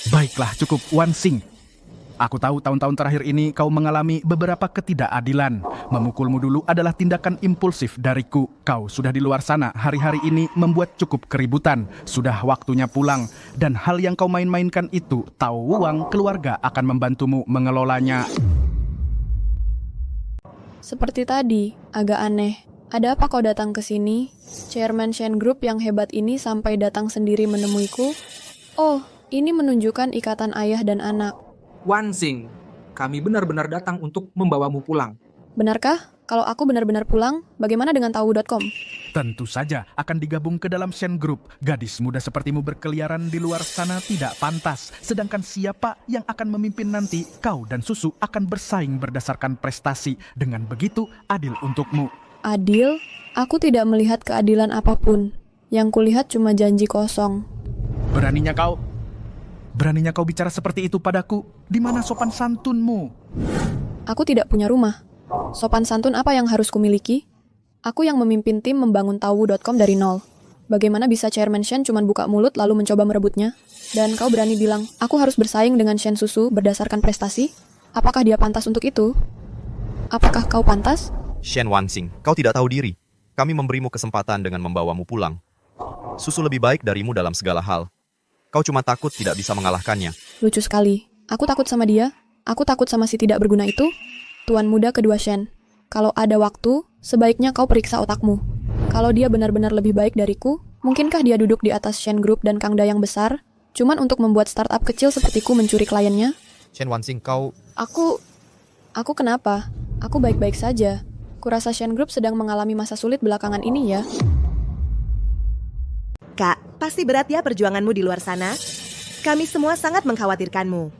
Baiklah, cukup Wanxing. Aku tahu tahun-tahun terakhir ini kau mengalami beberapa ketidakadilan. Memukulmu dulu adalah tindakan impulsif dariku. Kau sudah di luar sana hari-hari ini membuat cukup keributan. Sudah waktunya pulang. Dan hal yang kau main-mainkan itu, tahu uang keluarga akan membantumu mengelolanya. Seperti tadi, agak aneh. Ada apa kau datang ke sini? Chairman Shen Group yang hebat ini sampai datang sendiri menemuiku? Oh, ini menunjukkan ikatan ayah dan anak. Wanxing, kami benar-benar datang untuk membawamu pulang. Benarkah? Kalau aku benar-benar pulang, bagaimana dengan Tawu.com? Tentu saja akan digabung ke dalam Shen Group. Gadis muda sepertimu berkeliaran di luar sana tidak pantas. Sedangkan siapa yang akan memimpin nanti, kau dan Susu akan bersaing berdasarkan prestasi. Dengan begitu, adil untukmu. Adil? Aku tidak melihat keadilan apapun. Yang kulihat cuma janji kosong. Beraninya kau bicara seperti itu padaku? Di mana sopan santunmu? Aku tidak punya rumah. Sopan santun apa yang harus kumiliki? Aku yang memimpin tim membangun Tawu.com dari nol. Bagaimana bisa Chairman Shen cuma buka mulut lalu mencoba merebutnya? Dan kau berani bilang, aku harus bersaing dengan Shen Susu berdasarkan prestasi? Apakah dia pantas untuk itu? Apakah kau pantas? Shen Wanxing, kau tidak tahu diri. Kami memberimu kesempatan dengan membawamu pulang. Susu lebih baik darimu dalam segala hal. Kau cuma takut tidak bisa mengalahkannya. Lucu sekali. Aku takut sama dia. Aku takut sama si tidak berguna itu. Tuan muda kedua Shen, kalau ada waktu, sebaiknya kau periksa otakmu. Kalau dia benar-benar lebih baik dariku, mungkinkah dia duduk di atas Shen Group dan Kangda yang besar, cuman untuk membuat startup kecil sepertiku mencuri kliennya? Shen Wanxing, kau... Aku kenapa? Aku baik-baik saja. Kurasa Shen Group sedang mengalami masa sulit belakangan ini ya. Kak, pasti berat ya perjuanganmu di luar sana. Kami semua sangat mengkhawatirkanmu.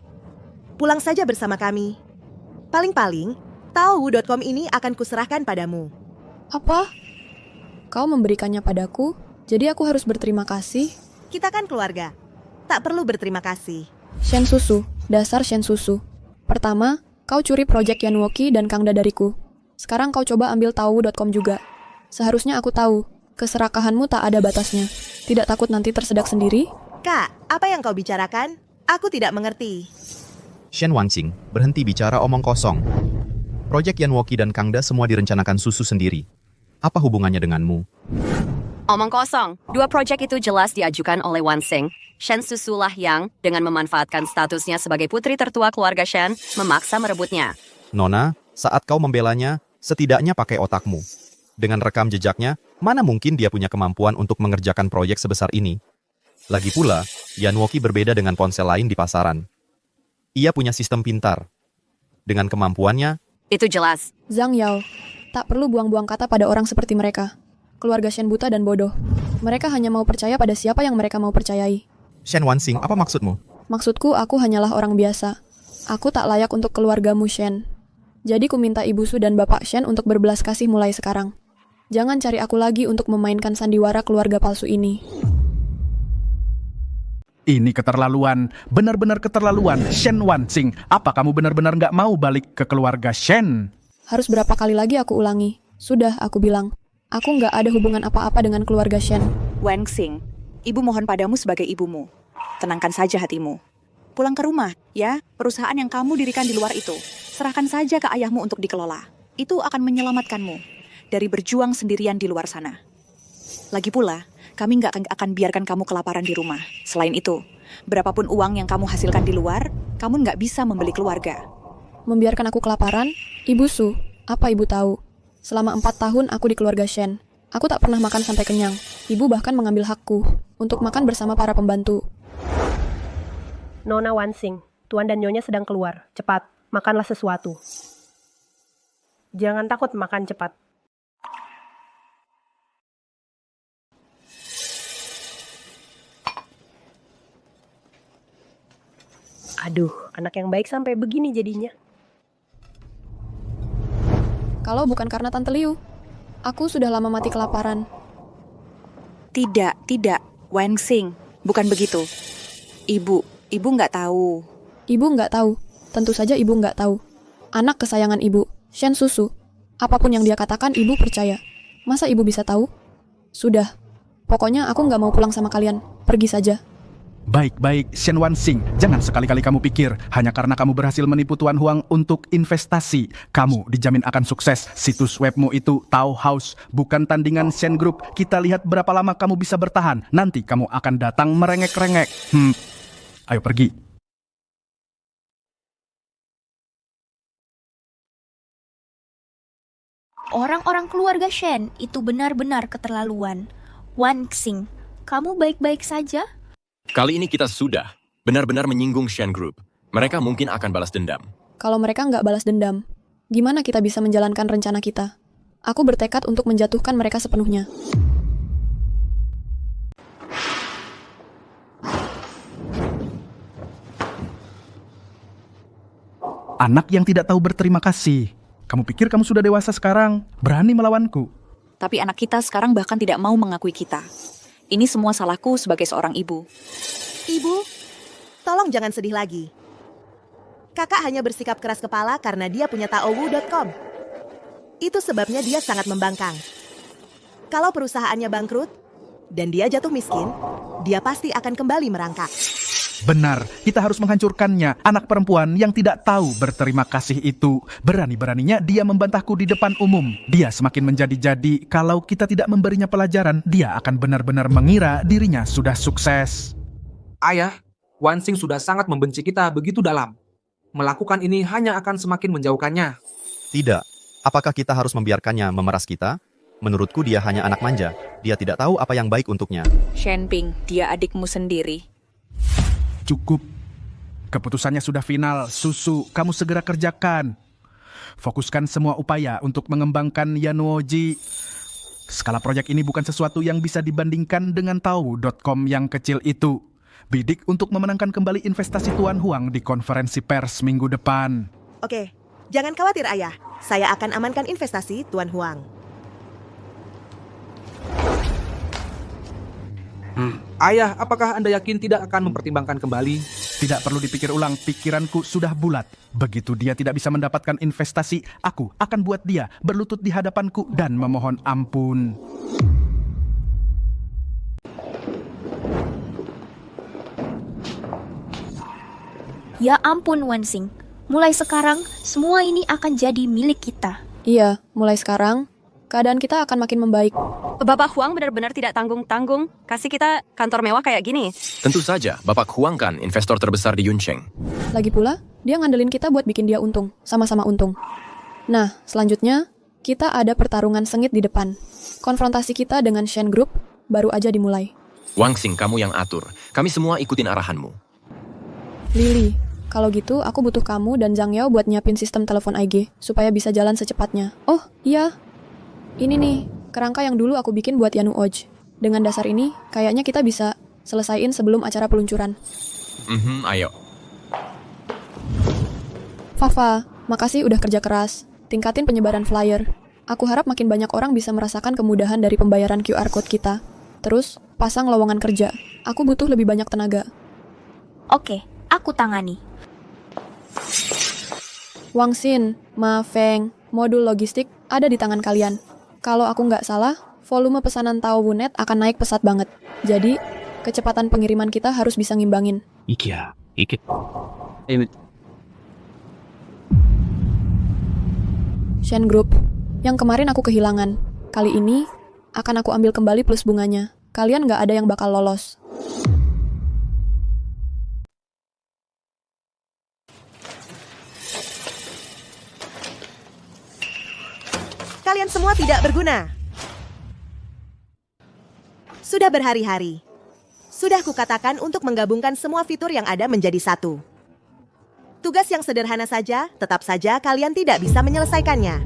Pulang saja bersama kami. Paling-paling, Tawu.com ini akan kuserahkan padamu. Apa? Kau memberikannya padaku, jadi aku harus berterima kasih? Kita kan keluarga. Tak perlu berterima kasih. Shen Susu, dasar Shen Susu. Pertama, kau curi proyek Yanwoki dan Kangda dariku. Sekarang kau coba ambil Tawu.com juga. Seharusnya aku tahu, keserakahanmu tak ada batasnya. Tidak takut nanti tersedak sendiri? Kak, apa yang kau bicarakan? Aku tidak mengerti. Shen Wanxing, berhenti bicara omong kosong. Proyek Yanwoki dan Kangda semua direncanakan Susu sendiri. Apa hubungannya denganmu? Omong kosong, 2 proyek itu jelas diajukan oleh Wanxing. Shen Susu lah yang, dengan memanfaatkan statusnya sebagai putri tertua keluarga Shen, memaksa merebutnya. Nona, saat kau membelanya, setidaknya pakai otakmu. Dengan rekam jejaknya, mana mungkin dia punya kemampuan untuk mengerjakan proyek sebesar ini? Lagi pula, Yanwoki berbeda dengan ponsel lain di pasaran. Ia punya sistem pintar. Dengan kemampuannya, itu jelas. Zhang Yao, tak perlu buang-buang kata pada orang seperti mereka. Keluarga Shen buta dan bodoh. Mereka hanya mau percaya pada siapa yang mereka mau percayai. Shen Wanxing, apa maksudmu? Maksudku, aku hanyalah orang biasa. Aku tak layak untuk keluargamu Shen. Jadi ku minta Ibu Su dan Bapak Shen untuk berbelas kasih mulai sekarang. Jangan cari aku lagi untuk memainkan sandiwara keluarga palsu ini. Ini keterlaluan, benar-benar keterlaluan. Shen Wanxing, apa kamu benar-benar nggak mau balik ke keluarga Shen? Harus berapa kali lagi aku ulangi? Sudah, aku bilang. Aku nggak ada hubungan apa-apa dengan keluarga Shen. Wanxing, ibu mohon padamu sebagai ibumu. Tenangkan saja hatimu. Pulang ke rumah, ya. Perusahaan yang kamu dirikan di luar itu. Serahkan saja ke ayahmu untuk dikelola. Itu akan menyelamatkanmu dari berjuang sendirian di luar sana. Lagi pula, kami nggak akan biarkan kamu kelaparan di rumah. Selain itu, berapapun uang yang kamu hasilkan di luar, kamu nggak bisa membeli keluarga. Membiarkan aku kelaparan? Ibu Su, apa ibu tahu? Selama 4 tahun aku di keluarga Shen. Aku tak pernah makan sampai kenyang. Ibu bahkan mengambil hakku untuk makan bersama para pembantu. Nona Wanxing, Tuan dan Nyonya sedang keluar. Cepat, makanlah sesuatu. Jangan takut makan cepat. Aduh, anak yang baik sampai begini jadinya. Kalau bukan karena Tante Liu, aku sudah lama mati kelaparan. Tidak, Wanxing, bukan begitu. Ibu nggak tahu. Ibu nggak tahu, tentu saja ibu nggak tahu. Anak kesayangan ibu, Shen Susu. Apapun yang dia katakan, ibu percaya. Masa ibu bisa tahu? Sudah, pokoknya aku nggak mau pulang sama kalian. Pergi saja. Baik, Shen Wanxing, jangan sekali-kali kamu pikir hanya karena kamu berhasil menipu Tuan Huang untuk investasi, kamu dijamin akan sukses. Situs webmu itu Tao House, bukan tandingan Shen Group. Kita lihat berapa lama kamu bisa bertahan. Nanti kamu akan datang merengek-rengek. Ayo pergi. Orang-orang keluarga Shen itu benar-benar keterlaluan. Wanxing, kamu baik-baik saja? Kali ini kita sudah benar-benar menyinggung Shen Group. Mereka mungkin akan balas dendam. Kalau mereka nggak balas dendam, Gimana kita bisa menjalankan rencana kita? Aku bertekad untuk menjatuhkan mereka sepenuhnya. Anak yang tidak tahu berterima kasih. Kamu pikir kamu sudah dewasa sekarang, berani melawanku? Tapi anak kita sekarang bahkan tidak mau mengakui kita. Ini semua salahku sebagai seorang ibu. Ibu, tolong jangan sedih lagi. Kakak hanya bersikap keras kepala karena dia punya taowu.com. Itu sebabnya dia sangat membangkang. Kalau perusahaannya bangkrut dan dia jatuh miskin, dia pasti akan kembali merangkak. Benar, kita harus menghancurkannya. Anak perempuan yang tidak tahu berterima kasih itu. Berani-beraninya dia membantahku di depan umum. Dia semakin menjadi-jadi. Kalau kita tidak memberinya pelajaran, dia akan benar-benar mengira dirinya sudah sukses. Ayah, Wansing sudah sangat membenci kita begitu dalam. Melakukan ini hanya akan semakin menjauhkannya. Tidak. Apakah kita harus membiarkannya memeras kita? Menurutku dia hanya anak manja. Dia tidak tahu apa yang baik untuknya. Shenping, dia adikmu sendiri. Cukup. Keputusannya sudah final. Susu, kamu segera kerjakan. Fokuskan semua upaya untuk mengembangkan Yanuoji. Skala proyek ini bukan sesuatu yang bisa dibandingkan dengan Taowu.com yang kecil itu. Bidik untuk memenangkan kembali investasi Tuan Huang di konferensi pers minggu depan. Oke, jangan khawatir ayah. Saya akan amankan investasi Tuan Huang. Ayah, apakah Anda yakin tidak akan mempertimbangkan kembali? Tidak perlu dipikir ulang, pikiranku sudah bulat. Begitu dia tidak bisa mendapatkan investasi, aku akan buat dia berlutut di hadapanku dan memohon ampun. Ya ampun, Wansing. Mulai sekarang, semua ini akan jadi milik kita. Iya, mulai sekarang, keadaan kita akan makin membaik. Bapak Huang benar-benar tidak tanggung-tanggung. Kasih kita kantor mewah kayak gini. Tentu saja, Bapak Huang kan investor terbesar di Yuncheng. Lagi pula, dia ngandelin kita buat bikin dia untung, sama-sama untung. Nah, selanjutnya, kita ada pertarungan sengit di depan. Konfrontasi kita dengan Shen Group baru aja dimulai. Wansing, kamu yang atur. Kami semua ikutin arahanmu. Lily, kalau gitu aku butuh kamu dan Zhang Yao buat nyiapin sistem telepon IG, supaya bisa jalan secepatnya. Oh, iya. Ini nih, kerangka yang dulu aku bikin buat Yanuoj. Dengan dasar ini, kayaknya kita bisa selesaiin sebelum acara peluncuran. Ayo. Fafa, makasih udah kerja keras. Tingkatin penyebaran flyer. Aku harap makin banyak orang bisa merasakan kemudahan dari pembayaran QR Code kita. Terus, pasang lowongan kerja. Aku butuh lebih banyak tenaga. Oke, aku tangani. Wang Xin, Ma Feng, modul logistik ada di tangan kalian. Kalau aku nggak salah, volume pesanan Taowu.net akan naik pesat banget. Jadi, kecepatan pengiriman kita harus bisa ngimbangin. Shen Group, yang kemarin aku kehilangan. Kali ini, akan aku ambil kembali plus bunganya. Kalian nggak ada yang bakal lolos. Kalian semua tidak berguna. Sudah berhari-hari. Sudah kukatakan untuk menggabungkan semua fitur yang ada menjadi satu. Tugas yang sederhana saja, tetap saja kalian tidak bisa menyelesaikannya.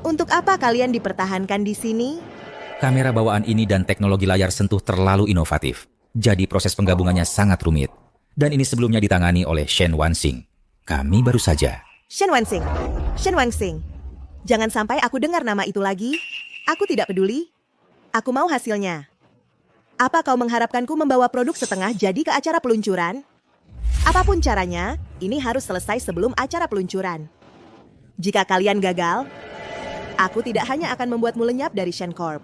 Untuk apa kalian dipertahankan di sini? Kamera bawaan ini dan teknologi layar sentuh terlalu inovatif. Jadi proses penggabungannya sangat rumit. Dan ini sebelumnya ditangani oleh Shen Wansing. Kami baru saja. Shen Wansing. Shen Wansing. Jangan sampai aku dengar nama itu lagi. Aku tidak peduli. Aku mau hasilnya. Apa kau mengharapkanku membawa produk setengah jadi ke acara peluncuran? Apapun caranya, ini harus selesai sebelum acara peluncuran. Jika kalian gagal, aku tidak hanya akan membuatmu lenyap dari Shen Corp.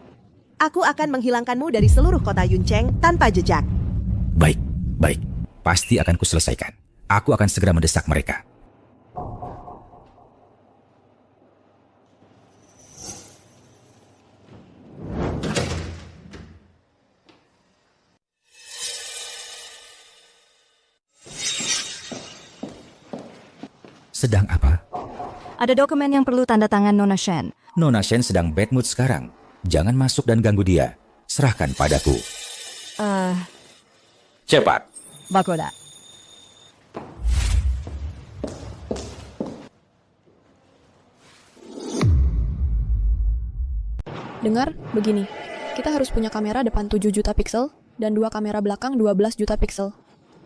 Aku akan menghilangkanmu dari seluruh kota Yuncheng tanpa jejak. Baik, baik. Pasti akan kuselesaikan. Aku akan segera mendesak mereka. Sedang apa? Ada dokumen yang perlu tanda tangan Nona Shen. Nona Shen sedang bad mood sekarang. Jangan masuk dan ganggu dia. Serahkan padaku. Cepat. Bakoda. Dengar, begini. Kita harus punya kamera depan 7 juta piksel dan 2 kamera belakang 12 juta piksel.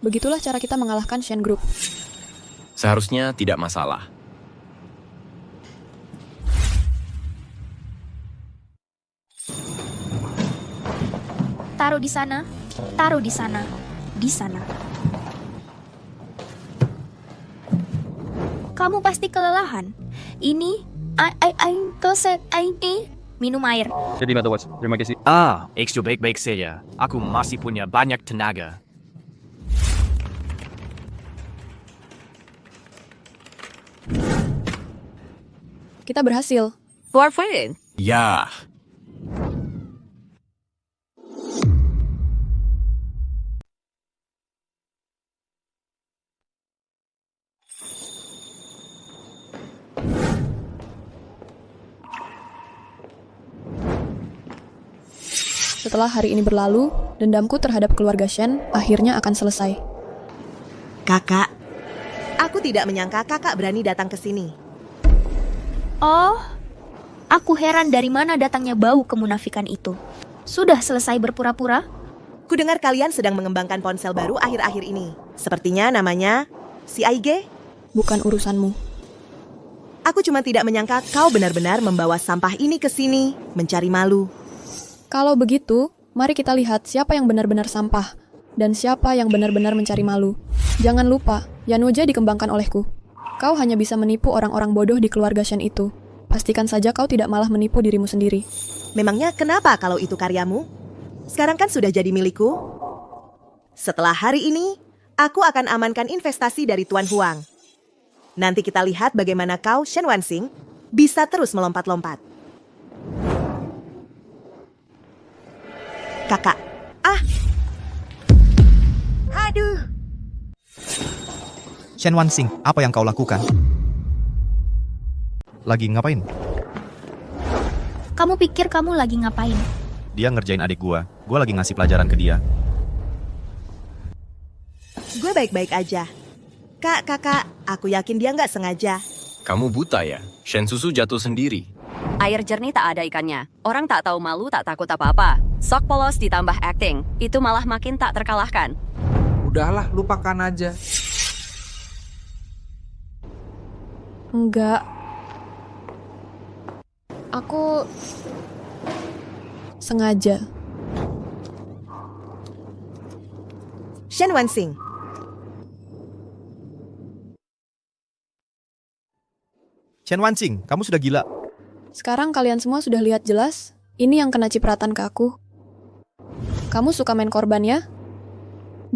Begitulah cara kita mengalahkan Shen Group. Seharusnya tidak masalah. Taruh di sana, taruh di sana, di sana. Kamu pasti kelelahan. Ini, ini minum air. Jadi Mata Watch, terima kasih. Extra baik-baik saja. Aku masih punya banyak tenaga. Kita berhasil. Warfare. Ya. Setelah hari ini berlalu, dendamku terhadap keluarga Shen akhirnya akan selesai. Kakak, aku tidak menyangka kakak berani datang ke sini. Oh, aku heran dari mana datangnya bau kemunafikan itu. Sudah selesai berpura-pura? Kudengar kalian sedang mengembangkan ponsel baru akhir-akhir ini. Sepertinya namanya CIG? Bukan urusanmu. Aku cuma tidak menyangka kau benar-benar membawa sampah ini ke sini, mencari malu. Kalau begitu, mari kita lihat siapa yang benar-benar sampah dan siapa yang benar-benar mencari malu. Jangan lupa, Yanwoja dikembangkan olehku. Kau hanya bisa menipu orang-orang bodoh di keluarga Shen itu. Pastikan saja kau tidak malah menipu dirimu sendiri. Memangnya kenapa kalau itu karyamu? Sekarang kan sudah jadi milikku. Setelah hari ini, aku akan amankan investasi dari Tuan Huang. Nanti kita lihat bagaimana kau, Shen Wanxing, bisa terus melompat-lompat. Kakak. Aduh. Shen Wanxing, apa yang kau lakukan? Lagi ngapain? Kamu pikir kamu lagi ngapain? Dia ngerjain adik gua. Gua lagi ngasih pelajaran ke dia. Gue baik-baik aja. Kakak, aku yakin dia nggak sengaja. Kamu buta ya? Shen Susu jatuh sendiri. Air jernih tak ada ikannya. Orang tak tahu malu, tak takut apa-apa. Sok polos ditambah acting. Itu malah makin tak terkalahkan. Udahlah, lupakan aja. Enggak. Aku sengaja. Shen Wanxing. Shen Wanxing, kamu sudah gila. Sekarang kalian semua sudah lihat jelas, ini yang kena cipratan ke aku. Kamu suka main korban ya?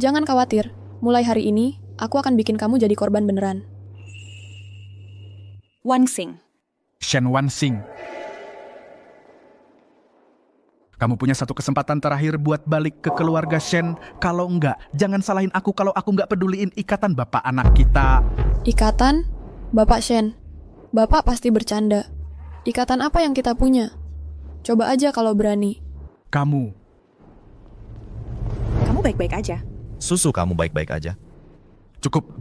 Jangan khawatir, mulai hari ini, aku akan bikin kamu jadi korban beneran. Wanxing. Shen Wanxing. Kamu punya satu kesempatan terakhir buat balik ke keluarga Shen. Kalau enggak, jangan salahin aku kalau aku enggak peduliin ikatan bapak anak kita. Ikatan? Bapak Shen. Bapak pasti bercanda. Ikatan apa yang kita punya? Coba aja kalau berani. Kamu baik-baik aja. Susu, kamu baik-baik aja.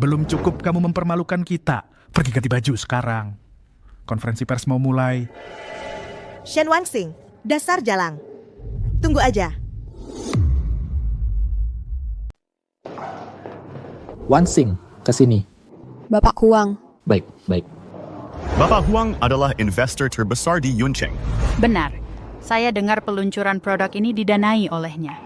Belum cukup kamu mempermalukan kita. Pergi ganti baju sekarang. Konferensi pers mau mulai. Shen Wanxing, dasar jalang. Tunggu aja. Wanxing, kesini. Bapak Huang. Baik. Bapak Huang adalah investor terbesar di Yuncheng. Benar. Saya dengar peluncuran produk ini didanai olehnya.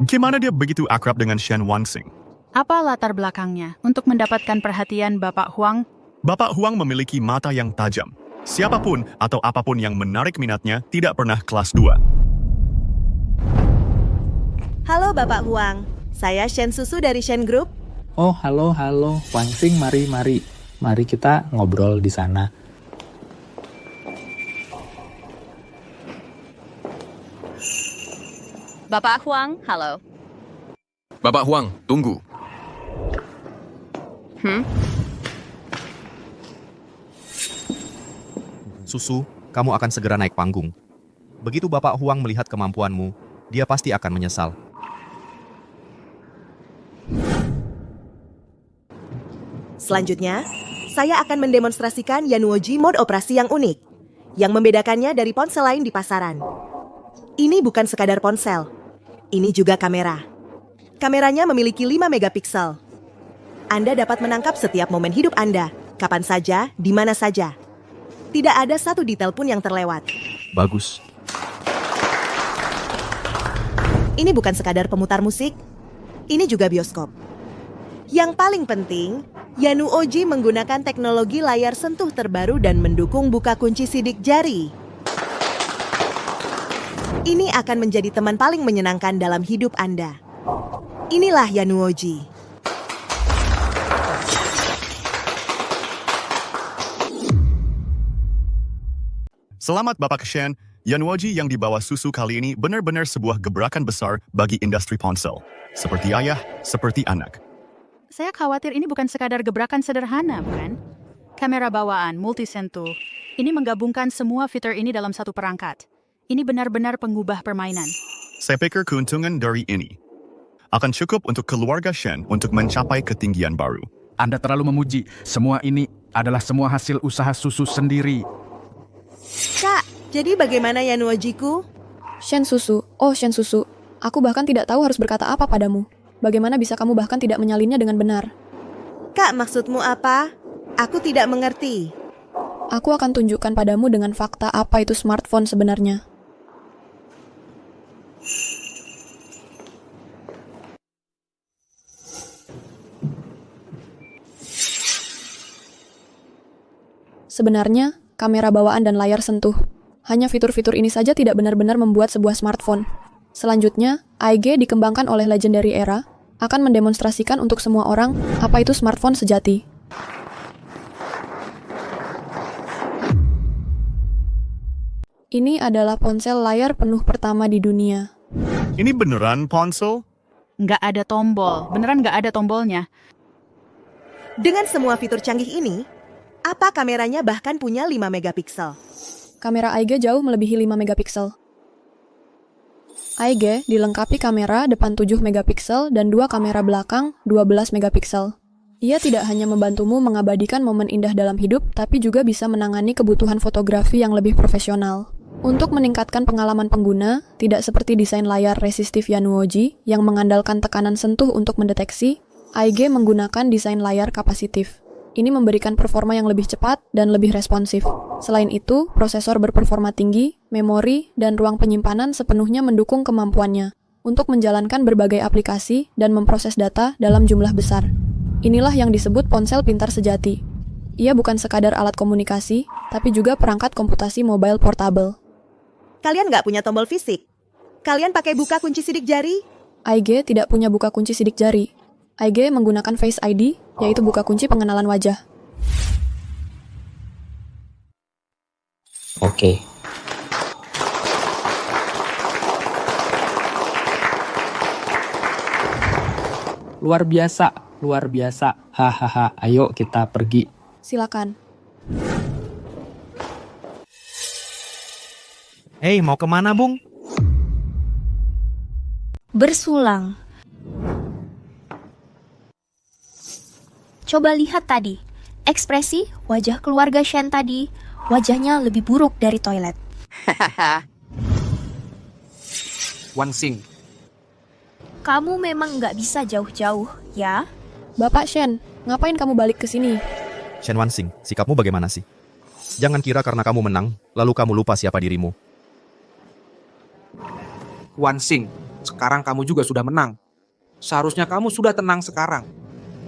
Gimana dia begitu akrab dengan Shen Wanxing? Apa latar belakangnya untuk mendapatkan perhatian Bapak Huang? Bapak Huang memiliki mata yang tajam. Siapapun atau apapun yang menarik minatnya tidak pernah kelas 2. Halo Bapak Huang, saya Shen Susu dari Shen Group. Oh, halo. Wanxing, mari. Mari kita ngobrol di sana. Bapak Huang, halo. Bapak Huang, tunggu. Susu, kamu akan segera naik panggung. Begitu Bapak Huang melihat kemampuanmu, dia pasti akan menyesal. Selanjutnya, saya akan mendemonstrasikan Yanwoji mode operasi yang unik. yang membedakannya dari ponsel lain di pasaran. Ini bukan sekadar ponsel, ini juga kamera. Kameranya memiliki 5 megapiksel. Anda dapat menangkap setiap momen hidup Anda, kapan saja, di mana saja. Tidak ada satu detail pun yang terlewat. Bagus. Ini bukan sekadar pemutar musik, ini juga bioskop. Yang paling penting, Yanuoji menggunakan teknologi layar sentuh terbaru dan mendukung buka kunci sidik jari. Ini akan menjadi teman paling menyenangkan dalam hidup Anda. Inilah Yanuoji. Selamat Bapak Shen, Yanuoji yang dibawa Susu kali ini benar-benar sebuah gebrakan besar bagi industri ponsel. Seperti ayah, seperti anak. Saya khawatir ini bukan sekadar gebrakan sederhana, bukan? Kamera bawaan, multisentuh. Ini menggabungkan semua fitur ini dalam satu perangkat. Ini benar-benar pengubah permainan. Saya pikir keuntungan dari ini akan cukup untuk keluarga Shen untuk mencapai ketinggian baru. Anda terlalu memuji. Semua ini adalah semua hasil usaha Susu sendiri. Kak, jadi bagaimana Yanuojiku? Shen Susu, oh Shen Susu, aku bahkan tidak tahu harus berkata apa padamu. Bagaimana bisa kamu bahkan tidak menyalinnya dengan benar? Kak, maksudmu apa? Aku tidak mengerti. Aku akan tunjukkan padamu dengan fakta apa itu smartphone sebenarnya. Sebenarnya, kamera bawaan dan layar sentuh. Hanya fitur-fitur ini saja tidak benar-benar membuat sebuah smartphone. Selanjutnya, AIG dikembangkan oleh Legendary Era akan mendemonstrasikan untuk semua orang apa itu smartphone sejati. Ini adalah ponsel layar penuh pertama di dunia. Ini beneran ponsel? Nggak ada tombol, beneran nggak ada tombolnya. Dengan semua fitur canggih ini, apa kameranya bahkan punya 5 megapiksel? Kamera AIG jauh melebihi 5 megapiksel. AIG dilengkapi kamera depan 7 megapiksel dan 2 kamera belakang 12 megapiksel. Ia tidak hanya membantumu mengabadikan momen indah dalam hidup, tapi juga bisa menangani kebutuhan fotografi yang lebih profesional. Untuk meningkatkan pengalaman pengguna, tidak seperti desain layar resistif Yanuoji yang mengandalkan tekanan sentuh untuk mendeteksi, AIG menggunakan desain layar kapasitif. Ini memberikan performa yang lebih cepat dan lebih responsif. Selain itu, prosesor berperforma tinggi, memori, dan ruang penyimpanan sepenuhnya mendukung kemampuannya untuk menjalankan berbagai aplikasi dan memproses data dalam jumlah besar. Inilah yang disebut ponsel pintar sejati. Ia bukan sekadar alat komunikasi, tapi juga perangkat komputasi mobile portable. Kalian nggak punya tombol fisik? Kalian pakai buka kunci sidik jari? AIG tidak punya buka kunci sidik jari. AIG menggunakan Face ID, yaitu buka kunci pengenalan wajah. Oke. Luar biasa, luar biasa. Hahaha, ayo kita pergi. Silakan. Hei, mau kemana, Bung? Bersulang. Coba lihat tadi, ekspresi wajah keluarga Shen tadi, wajahnya lebih buruk dari toilet. Wansing, Kamu memang nggak bisa jauh-jauh, ya? Bapak Shen, ngapain kamu balik ke sini? Shen Wansing, sikapmu bagaimana sih? Jangan kira karena kamu menang, lalu kamu lupa siapa dirimu. Wansing, sekarang kamu juga sudah menang. Seharusnya kamu sudah tenang sekarang.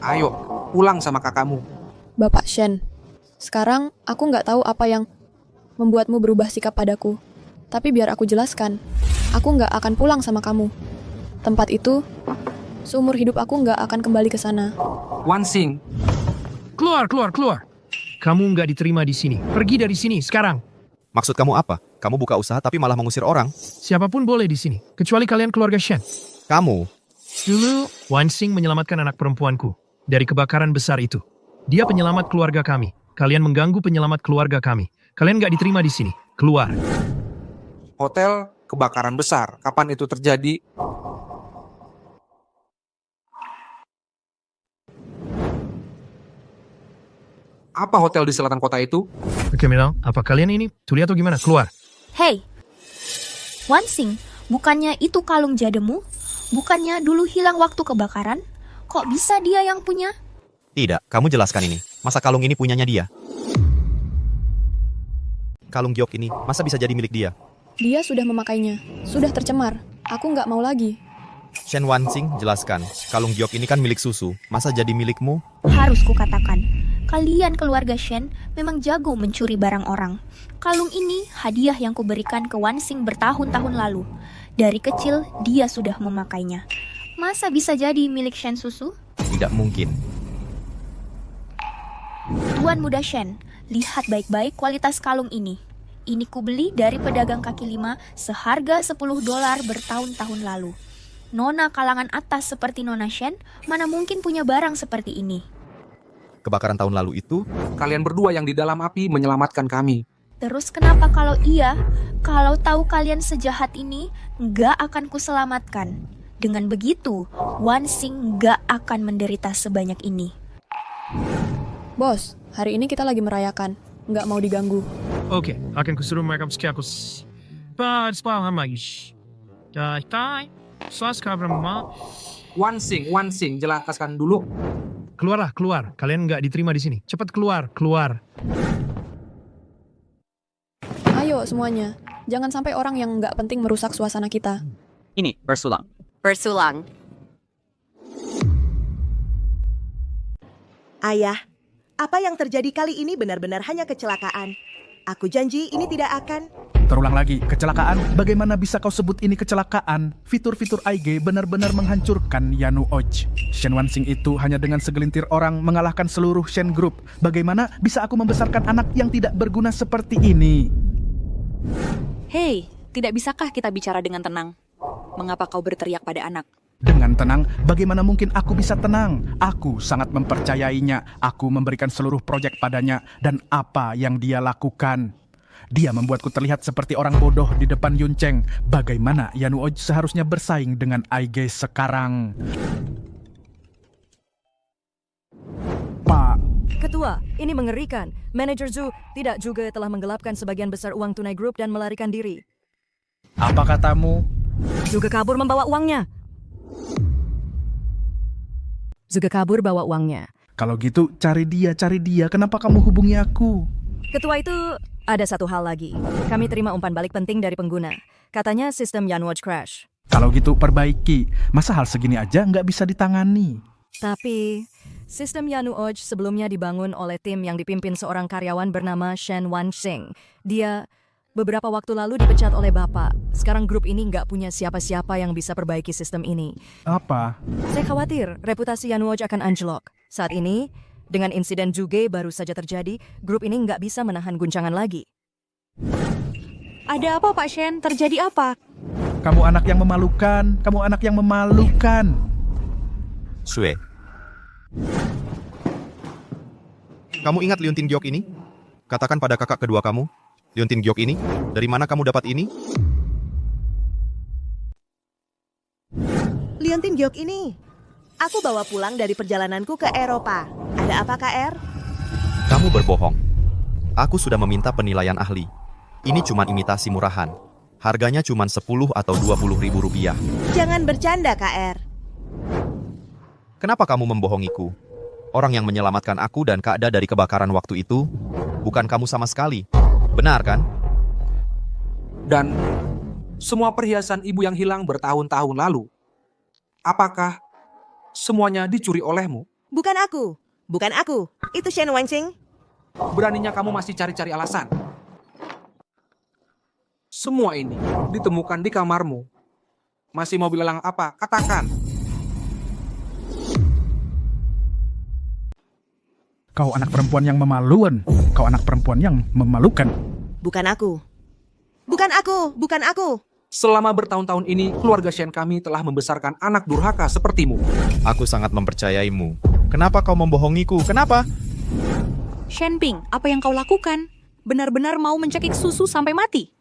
Ayo, pulang sama kakakmu. Bapak Shen, sekarang aku nggak tahu apa yang membuatmu berubah sikap padaku. Tapi biar aku jelaskan, aku nggak akan pulang sama kamu. Tempat itu, seumur hidup aku nggak akan kembali ke sana. Wansing. Keluar, keluar, keluar. Kamu nggak diterima di sini. Pergi dari sini, sekarang. Maksud kamu apa? Kamu buka usaha tapi malah mengusir orang? Siapapun boleh di sini, kecuali kalian keluarga Shen. Kamu? Dulu, Wansing menyelamatkan anak perempuanku dari kebakaran besar itu. Dia penyelamat keluarga kami. Kalian mengganggu penyelamat keluarga kami. Kalian nggak diterima di sini. Keluar. Hotel kebakaran besar. Kapan itu terjadi? Apa hotel di selatan kota itu? Oke, Mel, apa kalian ini tuli atau gimana? Keluar. Hei, Wansing, bukannya itu kalung jademu? Bukannya dulu hilang waktu kebakaran? Kok bisa dia yang punya? Tidak, kamu jelaskan ini. Masa kalung ini punyanya dia? Kalung giok ini, masa bisa jadi milik dia? Dia sudah memakainya. Sudah tercemar. Aku nggak mau lagi. Shen Wanxing, jelaskan. Kalung giok ini kan milik Susu. Masa jadi milikmu? Harus kukatakan, kalian keluarga Shen memang jago mencuri barang orang. Kalung ini hadiah yang kuberikan ke Wansing bertahun-tahun lalu. Dari kecil, dia sudah memakainya. Masa bisa jadi milik Shen Susu? Tidak mungkin. Tuan muda Shen, lihat baik-baik kualitas kalung ini. Ini kubeli dari pedagang kaki lima seharga $10 bertahun-tahun lalu. Nona kalangan atas seperti Nona Shen, mana mungkin punya barang seperti ini? Kebakaran tahun lalu itu? Kalian berdua yang di dalam api menyelamatkan kami. Terus kenapa kalau iya? Kalau tahu kalian sejahat ini, nggak akan kuselamatkan. Dengan begitu, Wansing nggak akan menderita sebanyak ini. Bos, hari ini kita lagi merayakan. Nggak mau diganggu. Oke, akan kusuruh mereka meski aku... Wansing, jelaskan dulu. Keluarlah, keluar. Kalian nggak diterima di sini. Cepat keluar, keluar. Ayo semuanya. Jangan sampai orang yang nggak penting merusak suasana kita. Ini, bersulang. Bersulang. Ayah, apa yang terjadi kali ini benar-benar hanya kecelakaan. Aku janji ini tidak akan... Terulang lagi, kecelakaan? Bagaimana bisa kau sebut ini kecelakaan? Fitur-fitur IG benar-benar menghancurkan Yanu Oj. Shen Wanxing itu hanya dengan segelintir orang mengalahkan seluruh Shen Group. Bagaimana bisa aku membesarkan anak yang tidak berguna seperti ini? Hei, tidak bisakah kita bicara dengan tenang? Mengapa kau berteriak pada anak? Dengan tenang, bagaimana mungkin aku bisa tenang? Aku sangat mempercayainya. Aku memberikan seluruh proyek padanya. Dan apa yang dia lakukan? Dia membuatku terlihat seperti orang bodoh di depan Yun Cheng. Bagaimana Yanu Oj seharusnya bersaing dengan IG sekarang? Pak. Ketua, ini mengerikan. Manajer Zhu tidak juga telah menggelapkan sebagian besar uang tunai grup dan melarikan diri. Apa katamu? Juga kabur membawa uangnya. Juga kabur bawa uangnya. Kalau gitu, cari dia. Kenapa kamu hubungi aku? Ketua itu ada satu hal lagi. Kami terima umpan balik penting dari pengguna. Katanya sistem Yanwatch crash. Kalau gitu, perbaiki. Masa hal segini aja nggak bisa ditangani? Tapi, sistem Yanwatch sebelumnya dibangun oleh tim yang dipimpin seorang karyawan bernama Shen Wanxing. Dia beberapa waktu lalu dipecat oleh bapak. Sekarang grup ini nggak punya siapa-siapa yang bisa perbaiki sistem ini. Apa? Saya khawatir reputasi Yanwatch akan anjlok. Saat ini, dengan insiden Juge baru saja terjadi, grup ini nggak bisa menahan guncangan lagi. Ada apa Pak Shen? Terjadi apa? Kamu anak yang memalukan. Sue. Kamu ingat Liontin Giok ini? Katakan pada kakak kedua kamu. Liontin Giok ini? Dari mana kamu dapat ini? Liontin Giok ini. Aku bawa pulang dari perjalananku ke Eropa. Ada apa, KR? Kamu berbohong. Aku sudah meminta penilaian ahli. Ini cuma imitasi murahan. Harganya cuma 10 atau 20 ribu rupiah. Jangan bercanda, KR. Kenapa kamu membohongiku? Orang yang menyelamatkan aku dan Kak Da dari kebakaran waktu itu, bukan kamu sama sekali. Benar kan? Dan semua perhiasan ibu yang hilang bertahun-tahun lalu, apakah semuanya dicuri olehmu? Bukan aku. Itu Shen Wanxing. Beraninya kamu masih cari-cari alasan. Semua ini ditemukan di kamarmu. Masih mau bilang apa? Katakan. Kau anak perempuan yang memalukan. Kau anak perempuan yang memalukan. Bukan aku. Selama bertahun-tahun ini, keluarga Shen kami telah membesarkan anak durhaka sepertimu. Aku sangat mempercayaimu. Kenapa kau membohongiku? Kenapa? Shen Ping, apa yang kau lakukan? Benar-benar mau mencekik Susu sampai mati?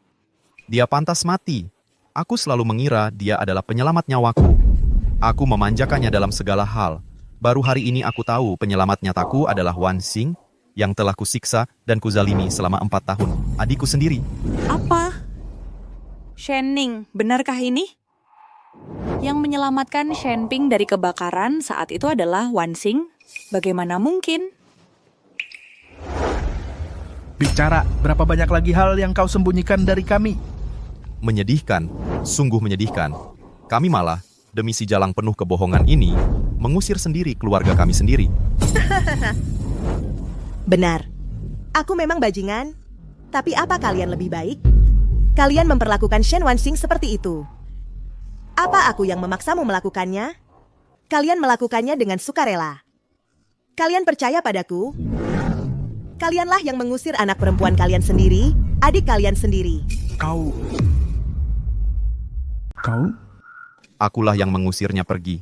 Dia pantas mati. Aku selalu mengira dia adalah penyelamat nyawaku. Aku memanjakannya dalam segala hal. Baru hari ini aku tahu penyelamat nyataku adalah Wanxing. yang telah kusiksa dan kuzalimi selama 4 tahun, adikku sendiri. Apa? Shenning, benarkah ini? Yang menyelamatkan Shenping dari kebakaran saat itu adalah Wansing? Bagaimana mungkin? Bicara, berapa banyak lagi hal yang kau sembunyikan dari kami? Menyedihkan, sungguh menyedihkan. Kami malah, demi si jalang penuh kebohongan ini, mengusir sendiri keluarga kami sendiri. Benar. Aku memang bajingan. Tapi apa kalian lebih baik? Kalian memperlakukan Shen Wansing seperti itu. Apa aku yang memaksamu melakukannya? Kalian melakukannya dengan sukarela. Kalian percaya padaku? Kalianlah yang mengusir anak perempuan kalian sendiri, adik kalian sendiri. Kau? Akulah yang mengusirnya pergi.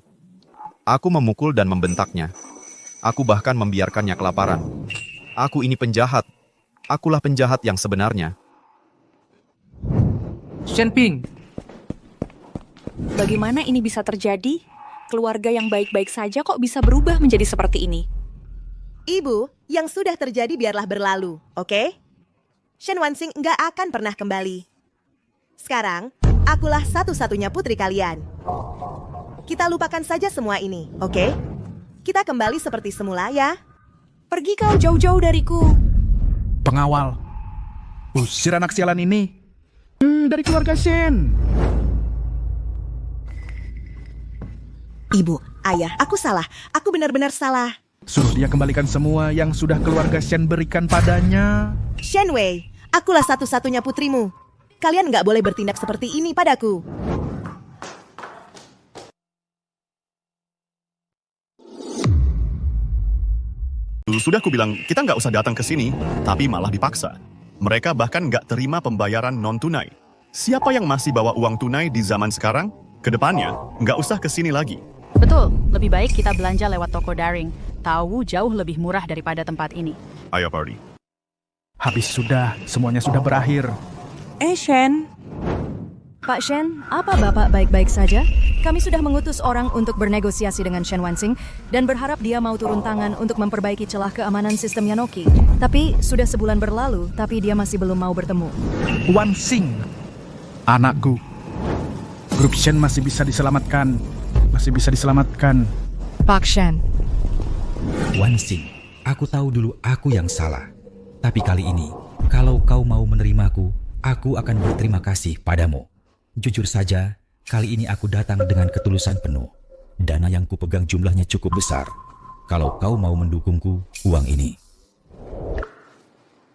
Aku memukul dan membentaknya. Aku bahkan membiarkannya kelaparan. Aku ini penjahat. Akulah penjahat yang sebenarnya. Shenping, Bagaimana ini bisa terjadi? Keluarga yang baik-baik saja kok bisa berubah menjadi seperti ini? Ibu, yang sudah terjadi biarlah berlalu, oke? Shen Wansing nggak akan pernah kembali. Sekarang, akulah satu-satunya putri kalian. Kita lupakan saja semua ini, oke? Kita kembali seperti semula ya. Pergi kau jauh-jauh dariku. Pengawal. Usir anak sialan ini. Dari keluarga Shen. Ibu, ayah, aku salah. Aku benar-benar salah. Suruh dia kembalikan semua yang sudah keluarga Shen berikan padanya. Shen Wei, akulah satu-satunya putrimu. Kalian nggak boleh bertindak seperti ini padaku. Dulu sudah kubilang kita nggak usah datang ke sini, tapi malah dipaksa. Mereka bahkan nggak terima pembayaran non-tunai. Siapa yang masih bawa uang tunai di zaman sekarang? Kedepannya, nggak usah ke sini lagi. Betul, lebih baik kita belanja lewat toko daring. Tahu jauh lebih murah daripada tempat ini. Ayo party. Habis sudah, semuanya sudah berakhir. Shen. Pak Shen, apa Bapak baik-baik saja? Kami sudah mengutus orang untuk bernegosiasi dengan Shen Wansing dan berharap dia mau turun tangan untuk memperbaiki celah keamanan sistem Yanoki. Tapi sudah sebulan berlalu, tapi dia masih belum mau bertemu. Wansing, anakku. Grup Shen masih bisa diselamatkan. Pak Shen. Wansing, aku tahu dulu aku yang salah. Tapi kali ini, kalau kau mau menerimaku, aku akan berterima kasih padamu. Jujur saja, kali ini aku datang dengan ketulusan penuh. Dana yang kupegang jumlahnya cukup besar. Kalau kau mau mendukungku, uang ini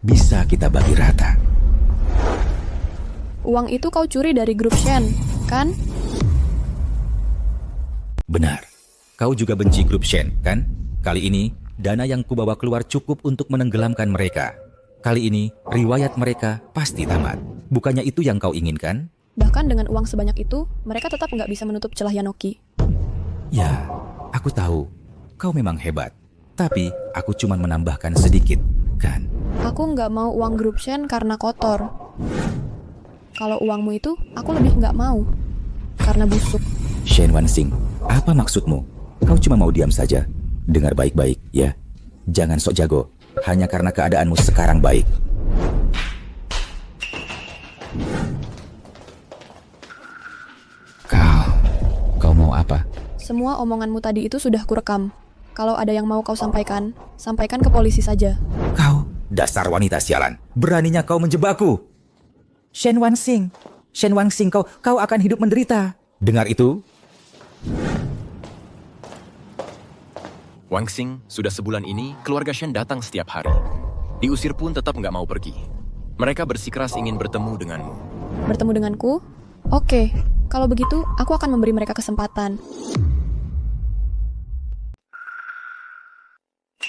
bisa kita bagi rata. Uang itu kau curi dari grup Shen, kan? Benar. Kau juga benci grup Shen, kan? Kali ini, dana yang kubawa keluar cukup untuk menenggelamkan mereka. Kali ini, riwayat mereka pasti tamat. Bukannya itu yang kau inginkan? Bahkan dengan uang sebanyak itu, mereka tetap nggak bisa menutup celah Yanoki. Ya, aku tahu. Kau memang hebat. Tapi, aku cuma menambahkan sedikit, kan? Aku nggak mau uang grup Shen karena kotor. Kalau uangmu itu, aku lebih nggak mau. Karena busuk. Shen Wansing, apa maksudmu? Kau cuma mau diam saja. Dengar baik-baik, ya. Jangan sok jago. Hanya karena keadaanmu sekarang baik. Kau mau apa? Semua omonganmu tadi itu sudah kurekam. Kalau ada yang mau kau sampaikan, sampaikan ke polisi saja. Kau, dasar wanita sialan. Beraninya kau menjebakku. Shen Wansing, kau akan hidup menderita. Dengar itu? Wansing, sudah sebulan ini, keluarga Shen datang setiap hari. Diusir pun tetap nggak mau pergi. Mereka bersikeras ingin bertemu denganmu. Bertemu denganku? Oke, kalau begitu, aku akan memberi mereka kesempatan.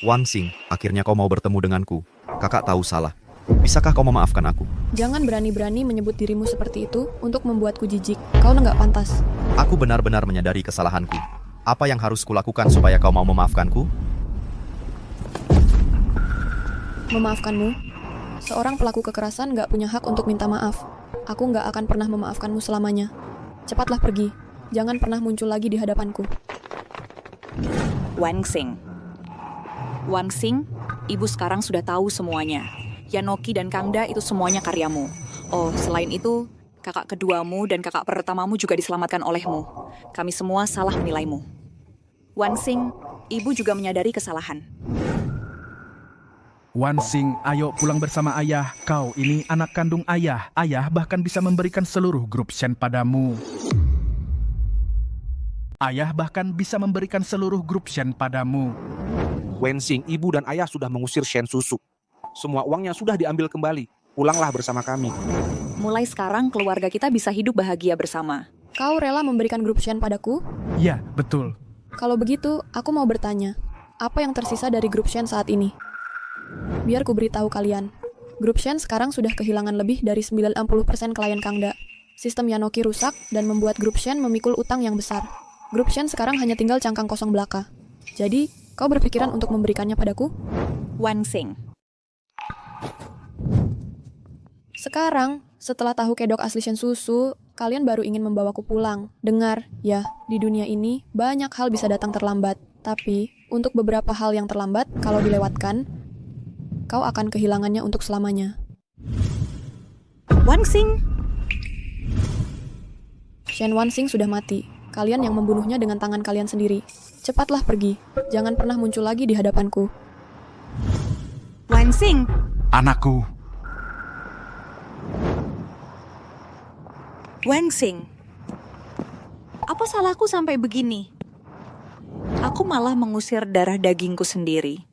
Wansing, akhirnya kau mau bertemu denganku. Kakak tahu salah. Bisakah kau memaafkan aku? Jangan berani-berani menyebut dirimu seperti itu untuk membuatku jijik. Kau nggak pantas. Aku benar-benar menyadari kesalahanku. Apa yang harus kulakukan supaya kau mau memaafkanku? Memaafkanmu? Seorang pelaku kekerasan nggak punya hak untuk minta maaf. Aku nggak akan pernah memaafkanmu selamanya. Cepatlah pergi. Jangan pernah muncul lagi di hadapanku. Wansing, Ibu sekarang sudah tahu semuanya. Yanoki dan Kangda itu semuanya karyamu. Oh, selain itu, kakak keduamu dan kakak pertamamu juga diselamatkan olehmu. Kami semua salah menilaimu. Wansing, ibu juga menyadari kesalahan. Wansing, ayo pulang bersama ayah. Kau ini anak kandung ayah. Ayah bahkan bisa memberikan seluruh grup Shen padamu. Ayah bahkan bisa memberikan seluruh grup Shen padamu. Wansing, ibu dan ayah sudah mengusir Shen Susu. Semua uangnya sudah diambil kembali. Pulanglah bersama kami. Mulai sekarang keluarga kita bisa hidup bahagia bersama. Kau rela memberikan grup Shen padaku? Ya, betul. Kalau begitu, aku mau bertanya, apa yang tersisa dari grup Shen saat ini? Biar ku beritahu kalian, grup Shen sekarang sudah kehilangan lebih dari 90% klien Kangda. Sistem Yanoki rusak dan membuat grup Shen memikul utang yang besar. Grup Shen sekarang hanya tinggal cangkang kosong belaka. Jadi, kau berpikiran untuk memberikannya padaku? Wansing. Sekarang, setelah tahu kedok asli Shen Susu, kalian baru ingin membawaku pulang. Dengar, ya, di dunia ini banyak hal bisa datang terlambat. Tapi, untuk beberapa hal yang terlambat, kalau dilewatkan, kau akan kehilangannya untuk selamanya. Wansing! Shen Wansing sudah mati. Kalian yang membunuhnya dengan tangan kalian sendiri. Cepatlah pergi. Jangan pernah muncul lagi di hadapanku. Wansing! Anakku. Wansing. Apa salahku sampai begini? Aku malah mengusir darah dagingku sendiri.